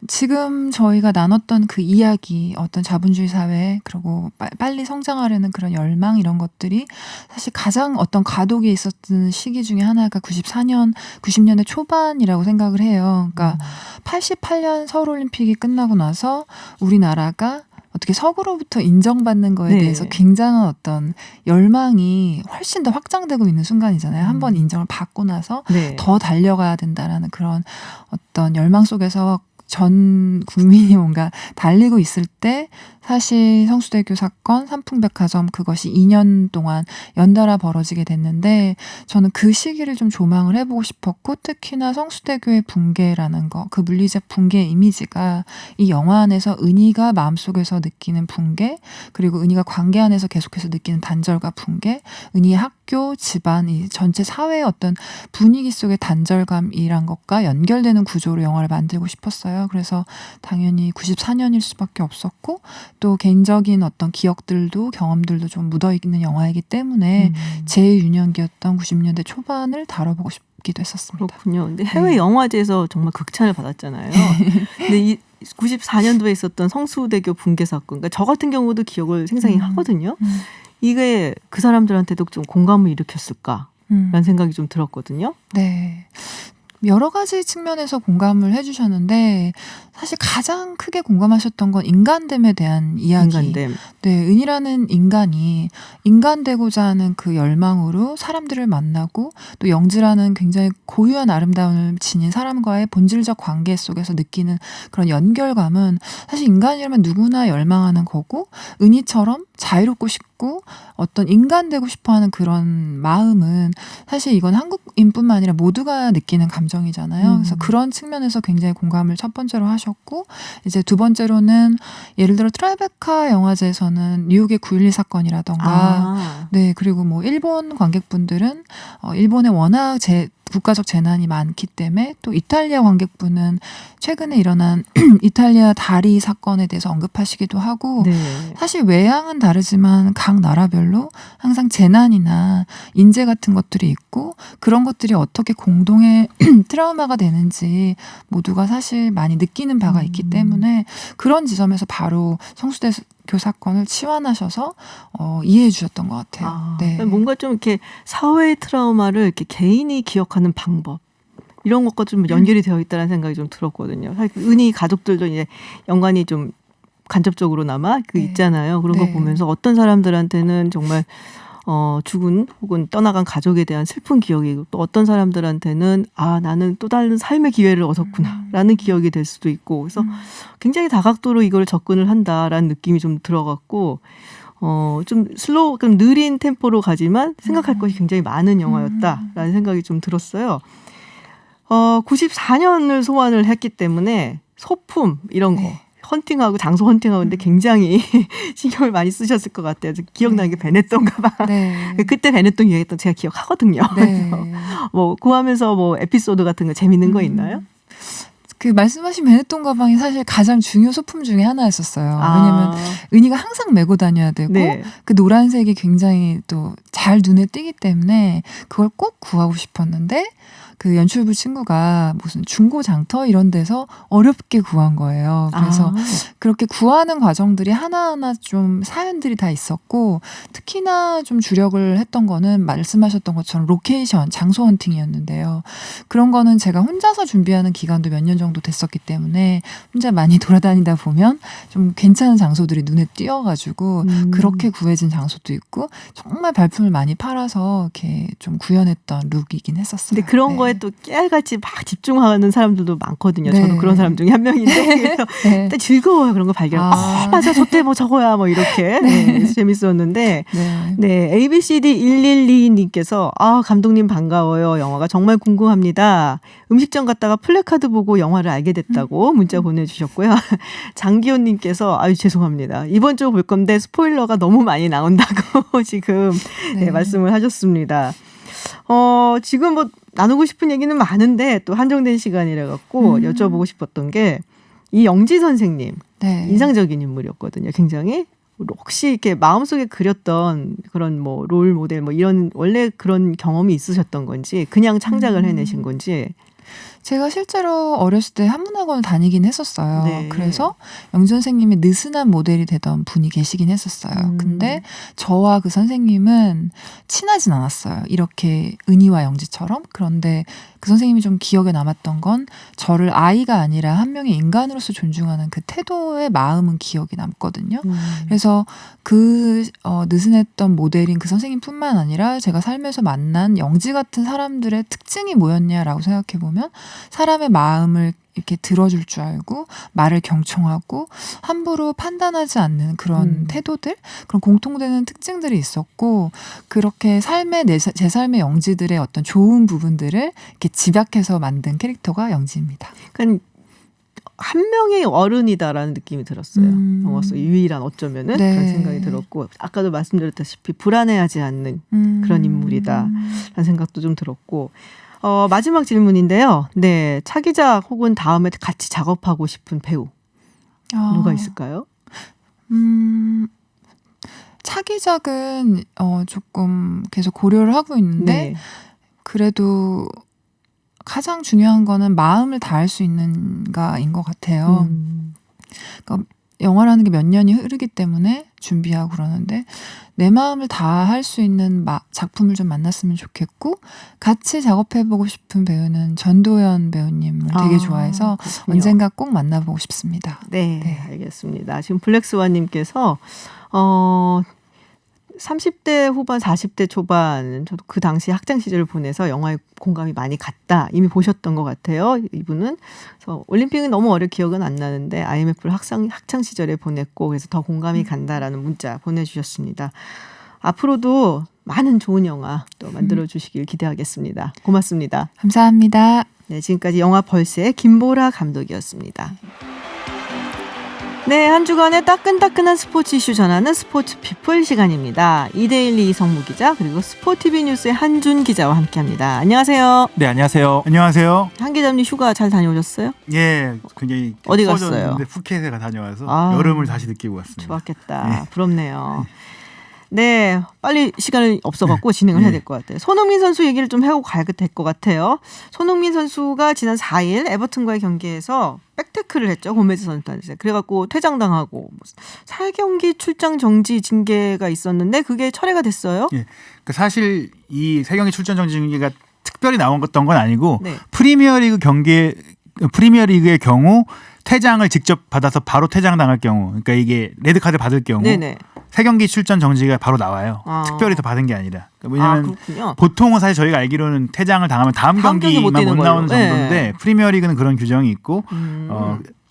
지금 저희가 나눴던 그 이야기, 어떤 자본주의 사회, 그리고 빨리 성장하려는 그런 열망 이런 것들이 사실 가장 어떤 가독에 있었던 시기 중에 하나가 94년, 90년대 초반이라고 생각을 해요. 그러니까 88년 서울올림픽이 끝나고 나서 우리나라가 어떻게 서구로부터 인정받는 거에 네. 대해서 굉장한 어떤 열망이 훨씬 더 확장되고 있는 순간이잖아요. 한번 인정을 받고 나서 네. 더 달려가야 된다라는 그런 어떤 열망 속에서 전 국민이 뭔가 달리고 있을 때 사실 성수대교 사건, 삼풍백화점 그것이 2년 동안 연달아 벌어지게 됐는데 저는 그 시기를 좀 조망을 해보고 싶었고 특히나 성수대교의 붕괴라는 거, 그 물리적 붕괴의 이미지가 이 영화 안에서 은희가 마음속에서 느끼는 붕괴 그리고 은희가 관계 안에서 계속해서 느끼는 단절과 붕괴, 은희의 학교, 집안, 이 전체 사회의 어떤 분위기 속의 단절감이란 것과 연결되는 구조로 영화를 만들고 싶었어요. 그래서 당연히 94년일 수밖에 없었고 또 개인적인 어떤 기억들도 경험들도 좀 묻어있는 영화이기 때문에 제 유년기였던 90년대 초반을 다뤄보고 싶기도 했었습니다. 그렇군요. 근데 해외 영화제에서 정말 극찬을 받았잖아요. 근데 이 94년도에 있었던 성수대교 붕괴 사건, 그러니까 저 같은 경우도 기억을 생생히 하거든요. 이게 그 사람들한테도 좀 공감을 일으켰을까라는 생각이 좀 들었거든요. 네. 여러 가지 측면에서 공감을 해주셨는데 사실 가장 크게 공감하셨던 건 인간됨에 대한 이야기. 인간됨. 네, 은이라는 인간이 인간되고자 하는 그 열망으로 사람들을 만나고 또 영지라는 굉장히 고유한 아름다움을 지닌 사람과의 본질적 관계 속에서 느끼는 그런 연결감은 사실 인간이라면 누구나 열망하는 거고 은이처럼 자유롭고 싶고 어떤 인간 되고 싶어하는 그런 마음은 사실 이건 한국인뿐만 아니라 모두가 느끼는 감정이잖아요. 그래서 그런 측면에서 굉장히 공감을 첫 번째로 하셨고 이제 두 번째로는 예를 들어 트라이베카 영화제에서는 뉴욕의 9.12 사건이라던가 네 그리고 뭐 일본 관객분들은 일본에 워낙 국가적 재난이 많기 때문에 또 이탈리아 관객분은 최근에 일어난 이탈리아 다리 사건에 대해서 언급하시기도 하고 네. 사실 외향은 다르지만 각 나라별로 항상 재난이나 인재 같은 것들이 있고 그런 것들이 어떻게 공동의 트라우마가 되는지 모두가 사실 많이 느끼는 바가 있기 때문에 그런 지점에서 바로 성수대교 사건을 치환하셔서 이해해 주셨던 것 같아요. 네. 뭔가 좀 이렇게 사회의 트라우마를 이렇게 개인이 기억하는 방법 이런 것과 좀 연결이 되어 있다는 생각이 좀 들었거든요. 사실 은희 가족들도 이제 연관이 좀 간접적으로나마 네. 있잖아요. 그런 네. 거 보면서 어떤 사람들한테는 정말 죽은 혹은 떠나간 가족에 대한 슬픈 기억이고 또 어떤 사람들한테는 나는 또 다른 삶의 기회를 얻었구나라는 기억이 될 수도 있고 그래서 굉장히 다각도로 이걸 접근을 한다라는 느낌이 좀 들어갔고 좀 슬로우, 그럼 느린 템포로 가지만 생각할 것이 굉장히 많은 영화였다라는 생각이 좀 들었어요. 94년을 소환을 했기 때문에 소품 이런 거. 헌팅하고 장소 헌팅하고 근데 굉장히 신경을 많이 쓰셨을 것 같아요. 기억나는 게 베네똥 가방. 네. 그때 베네똥 유행했던 제가 기억하거든요. 네. 그래서 뭐 구하면서 뭐 에피소드 같은 거 재밌는 거 있나요? 그 말씀하신 베네똥 가방이 사실 가장 중요 소품 중에 하나였었어요. 왜냐면 은희가 항상 메고 다녀야 되고 네. 그 노란색이 굉장히 또 잘 눈에 띄기 때문에 그걸 꼭 구하고 싶었는데 그 연출부 친구가 무슨 중고 장터 이런 데서 어렵게 구한 거예요. 그래서 그렇게 구하는 과정들이 하나하나 좀 사연들이 다 있었고 특히나 좀 주력을 했던 거는 말씀하셨던 것처럼 로케이션, 장소 헌팅이었는데요. 그런 거는 제가 혼자서 준비하는 기간도 몇 년 정도 됐었기 때문에 혼자 많이 돌아다니다 보면 좀 괜찮은 장소들이 눈에 띄어가지고 그렇게 구해진 장소도 있고 정말 발품을 많이 팔아서 이렇게 좀 구현했던 룩이긴 했었어요. 근데 그런 거에 또 깨알같이 막 집중하는 사람들도 많거든요. 저도 그런 사람 중에 한 명인데 그래서 또 즐거워요. 그런 거 발견. 맞아, 저때 뭐 저거야 뭐 이렇게 그래서 재밌었는데 네, ABCD112님께서 감독님 반가워요. 영화가 정말 궁금합니다. 음식점 갔다가 플래카드 보고 영화를 알게 됐다고 문자 보내주셨고요. 장기호님께서 죄송합니다. 이번 주 볼 건데 스포일러가 너무 많이 나온다고 지금 말씀을 하셨습니다. 지금 뭐 나누고 싶은 얘기는 많은데 또 한정된 시간이라 갖고 여쭤보고 싶었던 게 이 영지 선생님 인상적인 인물이었거든요. 굉장히 혹시 이렇게 마음속에 그렸던 그런 뭐 롤 모델 뭐 이런 원래 그런 경험이 있으셨던 건지 그냥 창작을 해내신 건지. 제가 실제로 어렸을 때 한문학원을 다니긴 했었어요. 네. 그래서 영지 선생님이 느슨한 모델이 되던 분이 계시긴 했었어요. 근데 저와 그 선생님은 친하진 않았어요. 이렇게 은희와 영지처럼. 그런데 그 선생님이 좀 기억에 남았던 건 저를 아이가 아니라 한 명의 인간으로서 존중하는 그 태도의 마음은 기억이 남거든요. 그래서 그 느슨했던 모델인 그 선생님뿐만 아니라 제가 살면서 만난 영지 같은 사람들의 특징이 뭐였냐라고 생각해보면 사람의 마음을 이렇게 들어줄 줄 알고 말을 경청하고 함부로 판단하지 않는 그런 태도들, 그런 공통되는 특징들이 있었고 그렇게 제 삶의 영지들의 어떤 좋은 부분들을 이렇게 집약해서 만든 캐릭터가 영지입니다. 그러니까 한 명의 어른이다라는 느낌이 들었어요. 영화 속 유일한 어쩌면은 그런 생각이 들었고 아까도 말씀드렸다시피 불안해하지 않는 그런 인물이다라는 생각도 좀 들었고 마지막 질문인데요. 네, 차 기자 혹은 다음에 같이 작업하고 싶은 배우 누가 있을까요? 차기작은 조금 계속 고려를 하고 있는데 그래도 가장 중요한 거는 마음을 다할 수 있는가인 것 같아요. 그러니까 영화라는 게 몇 년이 흐르기 때문에 준비하고 그러는데 내 마음을 다할 수 있는 작품을 좀 만났으면 좋겠고 같이 작업해보고 싶은 배우는 전도연 배우님을 되게 좋아해서 그렇군요. 언젠가 꼭 만나보고 싶습니다. 네, 알겠습니다. 지금 블랙스완님께서 30대 후반, 40대 초반 저도 그 당시 학창 시절을 보내서 영화에 공감이 많이 갔다. 이미 보셨던 것 같아요. 이분은. 그래서 올림픽은 너무 어려 기억은 안 나는데 IMF를 학창 시절에 보냈고 그래서 더 공감이 간다라는 문자 보내주셨습니다. 앞으로도 많은 좋은 영화 또 만들어주시길 기대하겠습니다. 고맙습니다. 감사합니다. 네, 지금까지 영화 벌새의 김보라 감독이었습니다. 네, 한 주간의 따끈따끈한 스포츠 이슈 전하는 스포츠 피플 시간입니다. 이데일리 이성무 기자 그리고 스포티비 뉴스의 한준 기자와 함께합니다. 안녕하세요. 네, 안녕하세요. 안녕하세요. 한 기자님 휴가 잘 다녀오셨어요? 예, 굉장히 어디 갔어요? 푸켓에 다녀와서 여름을 다시 느끼고 왔습니다. 좋았겠다. 네. 부럽네요. 네, 빨리 시간이 없어갖고 진행을 해야 될 것 같아요. 손흥민 선수 얘기를 좀 하고 가야 될 것 같아요. 손흥민 선수가 지난 4일 에버튼과의 경기에서 백태클을 했죠. 고메즈 선수한테. 그래갖고 퇴장당하고 4경기 출장 정지 징계가 있었는데 그게 철회가 됐어요. 예, 그러니까 사실 이 3경기 출전 정지 징계가 특별히 나왔던 건 아니고 네. 프리미어리그의 경우 퇴장을 직접 받아서 바로 퇴장당할 경우, 그러니까 이게 레드카드 받을 경우 네네. 세 경기 출전 정지가 바로 나와요. 아. 특별히 더 받은 게 아니라. 아, 왜냐하면 그렇군요. 보통은 사실 저희가 알기로는 퇴장을 당하면 다음 다음 경기 못 경기만 못 뛰는 나오는 걸로. 정도인데 네. 프리미어리그는 그런 규정이 있고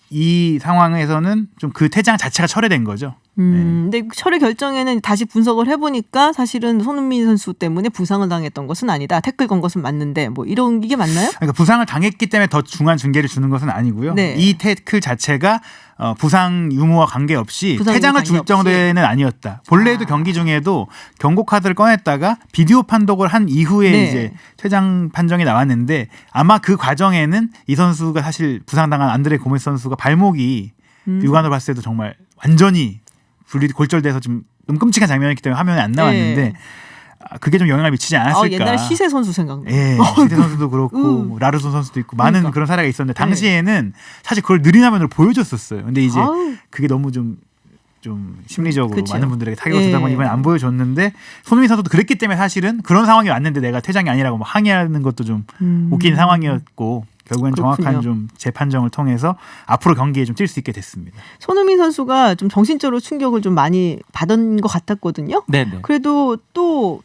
이 상황에서는 좀 그 퇴장 자체가 철회된 거죠. 근데 철회 결정에는 다시 분석을 해보니까 사실은 손흥민 선수 때문에 부상을 당했던 것은 아니다. 태클 건 것은 맞는데 뭐 이런 이게 맞나요? 그러니까 부상을 당했기 때문에 더 중한 징계를 주는 것은 아니고요. 네. 이 태클 자체가 부상 유무와 관계없이 부상 퇴장을 유무 줄 관계없이. 정도는 아니었다. 본래도 경기 중에도 경고 카드를 꺼냈다가 비디오 판독을 한 이후에 네. 이제 퇴장 판정이 나왔는데 아마 그 과정에는 이 선수가 사실 부상당한 안드레 고메스 선수가 발목이 육안으로 봤을 때도 정말 완전히 골절돼서 좀 너무 끔찍한 장면이기 때문에 화면에 안 나왔는데 네. 그게 좀 영향을 미치지 않았을까. 옛날에 시세 선수 생각나. 예, 시대 선수도 그렇고 뭐 라르손 선수도 있고 많은 그러니까. 그런 사례가 있었는데 당시에는 사실 그걸 느린 화면으로 보여줬었어요. 근데 이제 아우. 그게 너무 좀 심리적으로 그쵸. 많은 분들에게 타격을 예. 주다 보니 이번에 안 보여줬는데 손흥민 선수도 그랬기 때문에 사실은 그런 상황이 왔는데 내가 퇴장이 아니라고 뭐 항의하는 것도 좀 웃긴 상황이었고 결국엔 그렇군요. 정확한 좀 재판정을 통해서 앞으로 경기에 좀 뛸 수 있게 됐습니다. 손흥민 선수가 좀 정신적으로 충격을 좀 많이 받은 것 같았거든요. 네네. 그래도 또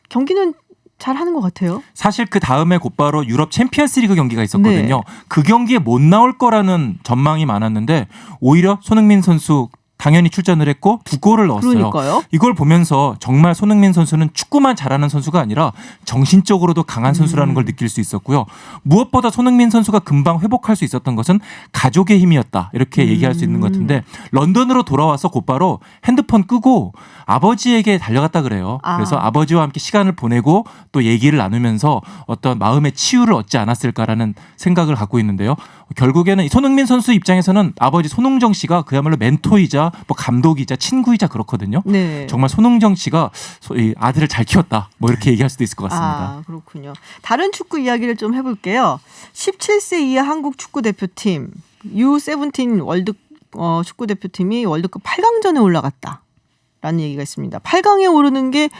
경기는 잘 하는 것 같아요. 사실 그 다음에 곧바로 유럽 챔피언스리그 경기가 있었거든요. 네. 그 경기에 못 나올 거라는 전망이 많았는데 오히려 손흥민 선수 당연히 출전을 했고 2골을 넣었어요. 그러니까요. 이걸 보면서 정말 손흥민 선수는 축구만 잘하는 선수가 아니라 정신적으로도 강한 선수라는 걸 느낄 수 있었고요. 무엇보다 손흥민 선수가 금방 회복할 수 있었던 것은 가족의 힘이었다. 이렇게 얘기할 수 있는 것 같은데 런던으로 돌아와서 곧바로 핸드폰 끄고 아버지에게 달려갔다 그래요. 그래서 아버지와 함께 시간을 보내고 또 얘기를 나누면서 어떤 마음의 치유를 얻지 않았을까라는 생각을 갖고 있는데요. 결국에는 손흥민 선수 입장에서는 아버지 손흥정 씨가 그야말로 멘토이자 뭐 감독이자 친구이자 그렇거든요. 네. 정말 손흥정 씨가 이 아들을 잘 키웠다. 뭐 이렇게 얘기할 수도 있을 것 같습니다. 아, 그렇군요. 다른 축구 이야기를 좀 해볼게요. 17세 이하 한국 축구 대표팀 U17 월드 축구 대표팀이 월드컵 8강전에 올라갔다라는 얘기가 있습니다. 8강에 오르는 게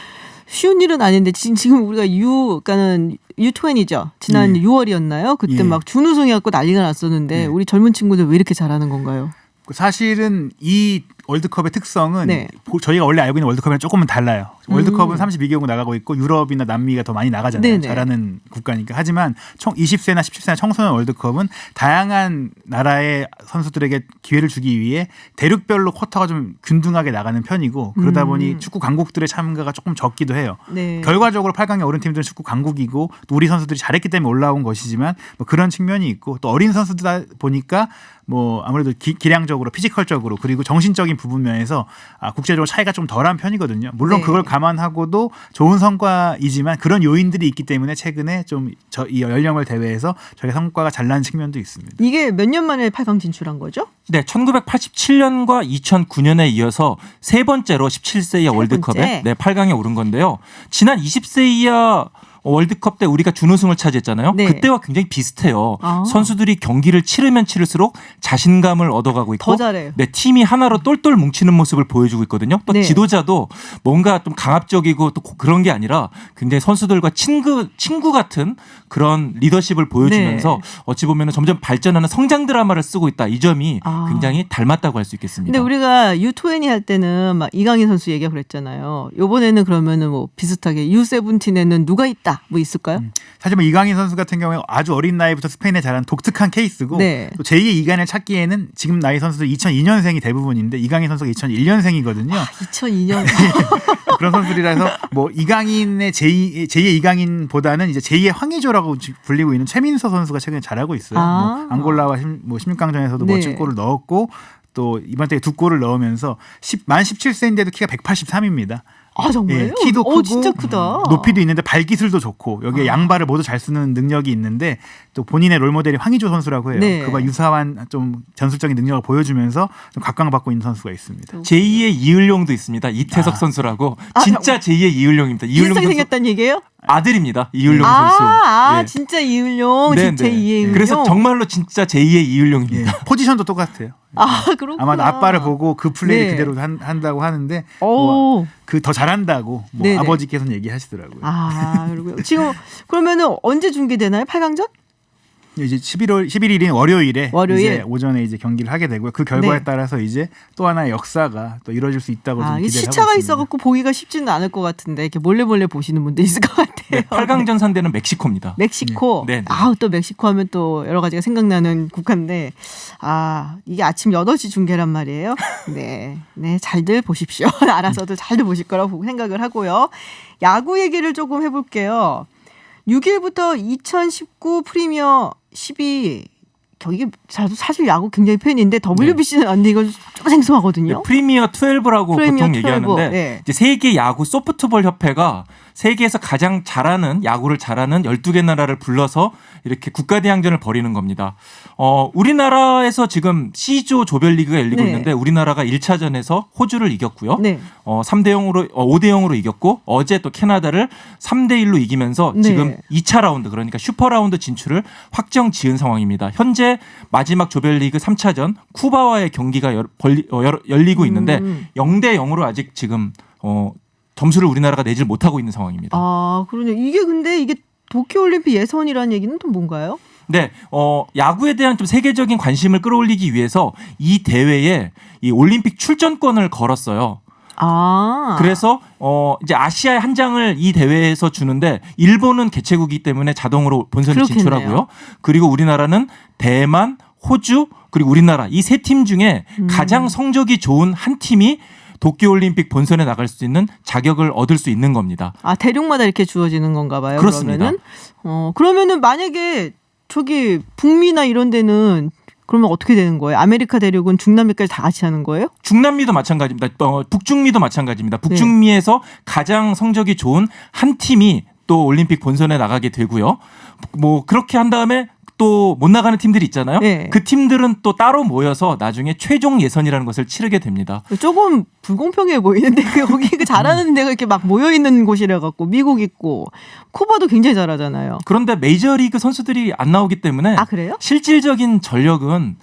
쉬운 일은 아닌데 지금 우리가 그러니까는 U20죠. 지난 6월이었나요? 그때 예. 막 준우승해갖고 난리가 났었는데 네. 우리 젊은 친구들 왜 이렇게 잘하는 건가요? 사실은 이 월드컵의 특성은 네. 저희가 원래 알고 있는 월드컵이랑 조금은 달라요. 월드컵은 32개국 나가고 있고 유럽이나 남미가 더 많이 나가잖아요. 네네. 잘하는 국가니까. 하지만 총 20세나 17세나 청소년 월드컵은 다양한 나라의 선수들에게 기회를 주기 위해 대륙별로 쿼터가 좀 균등하게 나가는 편이고 그러다 보니 축구 강국들의 참가가 조금 적기도 해요. 네. 결과적으로 8강에 오른 팀들은 축구 강국이고 또 우리 선수들이 잘했기 때문에 올라온 것이지만 뭐 그런 측면이 있고 또 어린 선수다 보니까 뭐 아무래도 기량적으로 피지컬적으로 그리고 정신적인 부분 면에서 국제적으로 차이가 좀 덜한 편이거든요. 물론 네. 그걸 감안하고도 좋은 성과이지만 그런 요인들이 있기 때문에 최근에 좀 이 연령별 대회에서 저희가 성과가 잘 나는 측면도 있습니다. 이게 몇 년 만에 8강 진출한 거죠? 네, 1987년과 2009년에 이어서 세 번째로 17세 이하 월드컵에 8강에 오른 건데요. 지난 20세 이하 월드컵 때 우리가 준우승을 차지했잖아요. 네. 그때와 굉장히 비슷해요. 아. 선수들이 경기를 치르면 치를수록 자신감을 얻어가고 있고 더 잘해요. 네, 팀이 하나로 똘똘 뭉치는 모습을 보여주고 있거든요. 또 네. 지도자도 뭔가 좀 강압적이고 또 그런 게 아니라 굉장히 선수들과 친구 같은 그런 리더십을 보여주면서 네. 어찌 보면 점점 발전하는 성장 드라마를 쓰고 있다. 이 점이 굉장히 닮았다고 할 수 있겠습니다. 근데 우리가 U20 할 때는 막 이강인 선수 얘기가 그랬잖아요. 이번에는 그러면은 뭐 비슷하게 U17에는 누가 있다 뭐 있을까요? 사실 뭐 이강인 선수 같은 경우에 아주 어린 나이부터 스페인에 자란 독특한 케이스고 네. 또 제2의 이강인을 찾기에는 지금 나이 선수들 2002년생이 대부분인데 이강인 선수가 2001년생이거든요. 2002년. 그런 선수들이라서 뭐 이강인의 제2의 이강인보다는 이제 제2의 황의조라고 불리고 있는 최민서 선수가 최근에 잘하고 있어요. 뭐 앙골라와 16강전에서도 네. 멋진 골을 넣었고 또 이번 때에 2골을 넣으면서 만 17세인데도 키가 183입니다. 아 정말요? 예, 키도 크고 진짜 크다. 높이도 있는데 발기술도 좋고 여기에 양발을 모두 잘 쓰는 능력이 있는데 또 본인의 롤모델이 황의조 선수라고 해요. 네. 그와 유사한 좀 전술적인 능력을 보여주면서 좀 각광받고 있는 선수가 있습니다. 제2의 이을용도 있습니다. 이태석 선수라고 진짜 제2의 이을용입니다. 이을용 비슷하게 선수 생겼다는 얘기예요? 아들입니다. 이을용 선수. 예. 진짜 이을용. 네, 진짜 네. 이을용. 그래서 정말로 진짜 제2의 이을용입니다. 예, 포지션도 똑같아요. 그렇구나. 아마 아빠를 보고 그 플레이를 네. 그대로 한다고 하는데 오. 그 더 잘한다고 뭐 네네. 아버지께서는 얘기하시더라고요. 그리고요. 지금 그러면은 언제 중계되나요? 8강전? 이제 11일인 월요일 이제 오전에 이제 경기를 하게 되고요. 그 결과에 네. 따라서 이제 또 하나의 역사가 또 이루어질 수 있다고 좀 이게 기대를 하고 시차가 있습니다. 있어갖고 보기가 쉽지는 않을 것 같은데 이렇게 몰래 보시는 분들 있을 것 같아요. 네, 8강전 상대는 멕시코입니다. 멕시코. 네, 네. 또 멕시코 하면 또 여러 가지가 생각나는 국가인데 이게 아침 8시 중계란 말이에요. 네. 네, 잘들 보십시오. 알아서도 잘들 보실 거라고 생각을 하고요. 야구 얘기를 조금 해볼게요. 6일부터 2019 프리미어 12 이게 사실 야구 굉장히 팬인데 WBC는 안 돼. 이건 좀 생소하거든요. 네, 프리미어 12라고 프리미어 보통 12, 얘기하는데 네. 이제 세계 야구 소프트볼 협회가 세계에서 가장 잘하는 야구를 잘하는 12개 나라를 불러서 이렇게 국가대항전을 벌이는 겁니다. 우리나라에서 지금 C조 조별리그가 열리고 네. 있는데 우리나라가 1차전에서 호주를 이겼고요. 네. 5대 0으로 이겼고 어제 또 캐나다를 3대 1로 이기면서 네. 지금 2차 라운드 그러니까 슈퍼 라운드 진출을 확정 지은 상황입니다. 현재 마지막 조별리그 3차전 쿠바와의 경기가 열리고 있는데 0대 0으로 아직 지금 점수를 우리나라가 내질 못하고 있는 상황입니다. 그러네요. 이게 도쿄올림픽 예선이라는 얘기는 또 뭔가요? 네, 야구에 대한 좀 세계적인 관심을 끌어올리기 위해서 이 대회에 이 올림픽 출전권을 걸었어요. 그래서 이제 아시아의 한 장을 이 대회에서 주는데 일본은 개최국이기 때문에 자동으로 본선에 그렇겠네요. 진출하고요. 그리고 우리나라는 대만, 호주 그리고 우리나라 이 세 팀 중에 가장 성적이 좋은 한 팀이 도쿄올림픽 본선에 나갈 수 있는 자격을 얻을 수 있는 겁니다. 대륙마다 이렇게 주어지는 건가 봐요. 그렇습니다. 그러면은 만약에 저기 북미나 이런 데는 그러면 어떻게 되는 거예요? 아메리카 대륙은 중남미까지 다 같이 하는 거예요? 중남미도 마찬가지입니다. 북중미도 마찬가지입니다. 북중미에서 가장 성적이 좋은 한 팀이 또 올림픽 본선에 나가게 되고요. 뭐 그렇게 한 다음에 또 못 나가는 팀들이 있잖아요. 네. 그 팀들은 또 따로 모여서 나중에 최종 예선이라는 것을 치르게 됩니다. 조금 불공평해 보이는데 거기 잘하는 데가 이렇게 막 모여 있는 곳이라 갖고 미국 있고 쿠바도 굉장히 잘하잖아요. 그런데 메이저리그 선수들이 안 나오기 때문에 그래요? 실질적인 전력은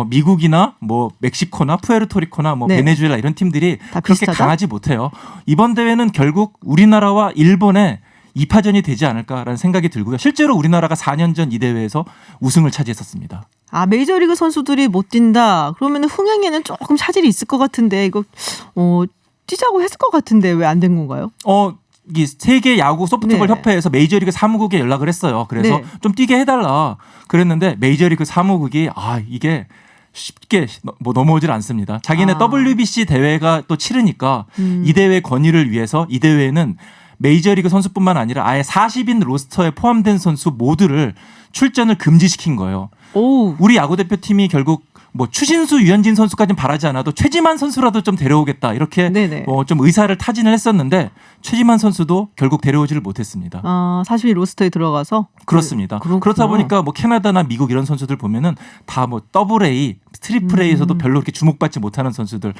미국이나 뭐 멕시코나 푸에르토리코나 뭐 네. 베네수엘라 이런 팀들이 다 그렇게 비슷하다? 강하지 못해요. 이번 대회는 결국 우리나라와 일본의 2파전이 되지 않을까라는 생각이 들고요. 실제로 우리나라가 4년 전 이 대회에서 우승을 차지했었습니다. 메이저리그 선수들이 못 뛴다. 그러면 흥행에는 조금 차질이 있을 것 같은데 이거 뛰자고 했을 것 같은데 왜 안 된 건가요? 이 세계 야구 소프트볼 네. 협회에서 메이저리그 사무국에 연락을 했어요. 그래서 네. 좀 뛰게 해달라 그랬는데 메이저리그 사무국이 이게 쉽게 뭐 넘어오질 않습니다. 자기네 WBC 대회가 또 치르니까 이 대회 권위를 위해서 이 대회는 메이저리그 선수뿐만 아니라 아예 40인 로스터에 포함된 선수 모두를 출전을 금지시킨 거예요. 우리 야구 대표팀이 결국 뭐 추신수, 유현진 선수까지는 바라지 않아도 최지만 선수라도 좀 데려오겠다 이렇게 좀 의사를 타진을 했었는데 최지만 선수도 결국 데려오지를 못했습니다. 사실 로스터에 들어가서 그렇습니다. 그렇다 보니까 뭐 캐나다나 미국 이런 선수들 보면은 다 뭐 더블 A, 트리플 A에서도 별로 그렇게 주목받지 못하는 선수들.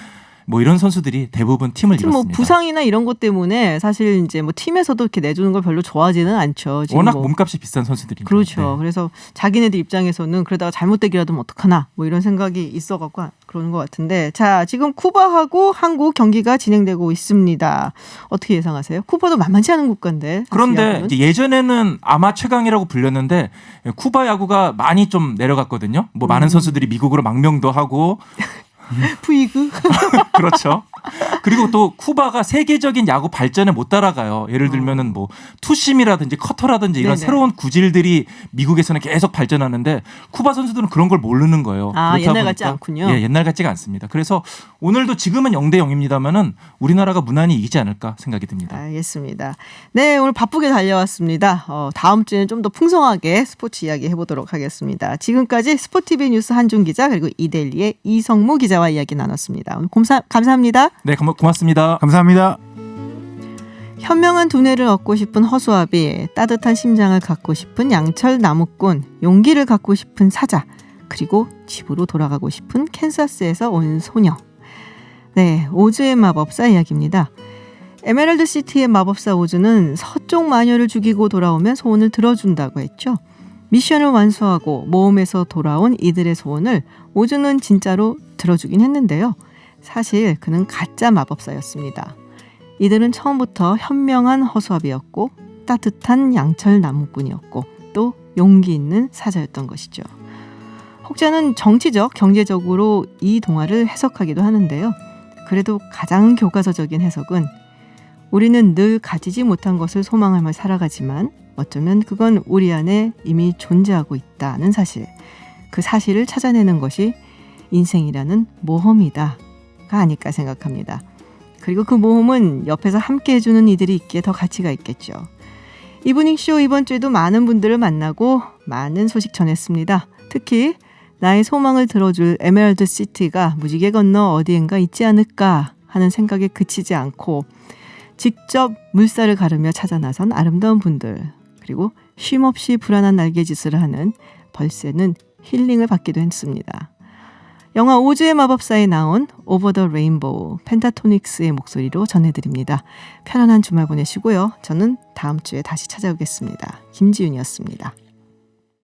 뭐 이런 선수들이 대부분 팀을 뭐 이뤘습니다. 부상이나 이런 것 때문에 사실 이제 뭐 팀에서도 이렇게 내주는 걸 별로 좋아하지는 않죠. 지금 워낙 몸값이 비싼 선수들이니까. 그렇죠. 네. 그래서 자기네들 입장에서는 그러다가 잘못되기라도 하면 어떡하나 뭐 이런 생각이 있어갖고 그러는 것 같은데 자 지금 쿠바하고 한국 경기가 진행되고 있습니다. 어떻게 예상하세요? 쿠바도 만만치 않은 국가인데. 그런데 이제 예전에는 아마 최강이라고 불렸는데 쿠바 야구가 많이 좀 내려갔거든요. 뭐 많은 선수들이 미국으로 망명도 하고. 푸이그 그렇죠. 그리고 또 쿠바가 세계적인 야구 발전에 못 따라가요. 예를 들면은 뭐 투심이라든지 커터라든지 이런 네네. 새로운 구질들이 미국에서는 계속 발전하는데 쿠바 선수들은 그런 걸 모르는 거예요. 그렇다 옛날 보니까, 같지 않군요. 예, 옛날 같지가 않습니다. 그래서 오늘도 지금은 0대 0입니다만은 우리나라가 무난히 이기지 않을까 생각이 듭니다. 알겠습니다. 네, 오늘 바쁘게 달려왔습니다. 다음 주에는 좀 더 풍성하게 스포츠 이야기 해보도록 하겠습니다. 지금까지 스포티비 뉴스 한준 기자 그리고 이데일리의 이성무 기자와 이야기 나눴습니다. 오늘 감사합니다. 네, 고맙습니다. 감사합니다. 현명한 두뇌를 얻고 싶은 허수아비, 따뜻한 심장을 갖고 싶은 양철 나무꾼, 용기를 갖고 싶은 사자, 그리고 집으로 돌아가고 싶은 캔사스에서 온 소녀. 네, 오즈의 마법사 이야기입니다. 에메랄드 시티의 마법사 오즈는 서쪽 마녀를 죽이고 돌아오면 소원을 들어준다고 했죠. 미션을 완수하고 모험에서 돌아온 이들의 소원을 오즈는 진짜로 들어주긴 했는데요. 사실 그는 가짜 마법사였습니다. 이들은 처음부터 현명한 허수아비였고 따뜻한 양철 나무꾼이었고 또 용기 있는 사자였던 것이죠. 혹자는 정치적, 경제적으로 이 동화를 해석하기도 하는데요. 그래도 가장 교과서적인 해석은 우리는 늘 가지지 못한 것을 소망하며 살아가지만 어쩌면 그건 우리 안에 이미 존재하고 있다는 사실. 그 사실을 찾아내는 것이 인생이라는 모험이다가 아닐까 생각합니다. 그리고 그 모험은 옆에서 함께 해주는 이들이 있기에 더 가치가 있겠죠. 이브닝쇼 이번 주에도 많은 분들을 만나고 많은 소식 전했습니다. 특히 나의 소망을 들어줄 에메랄드 시티가 무지개 건너 어디엔가 있지 않을까 하는 생각에 그치지 않고 직접 물살을 가르며 찾아 나선 아름다운 분들, 그리고 쉼없이 불안한 날개짓을 하는 벌새는 힐링을 받기도 했습니다. 영화 오즈의 마법사에 나온 오버 더 레인보우 펜타토닉스의 목소리로 전해드립니다. 편안한 주말 보내시고요. 저는 다음 주에 다시 찾아오겠습니다. 김지윤이었습니다.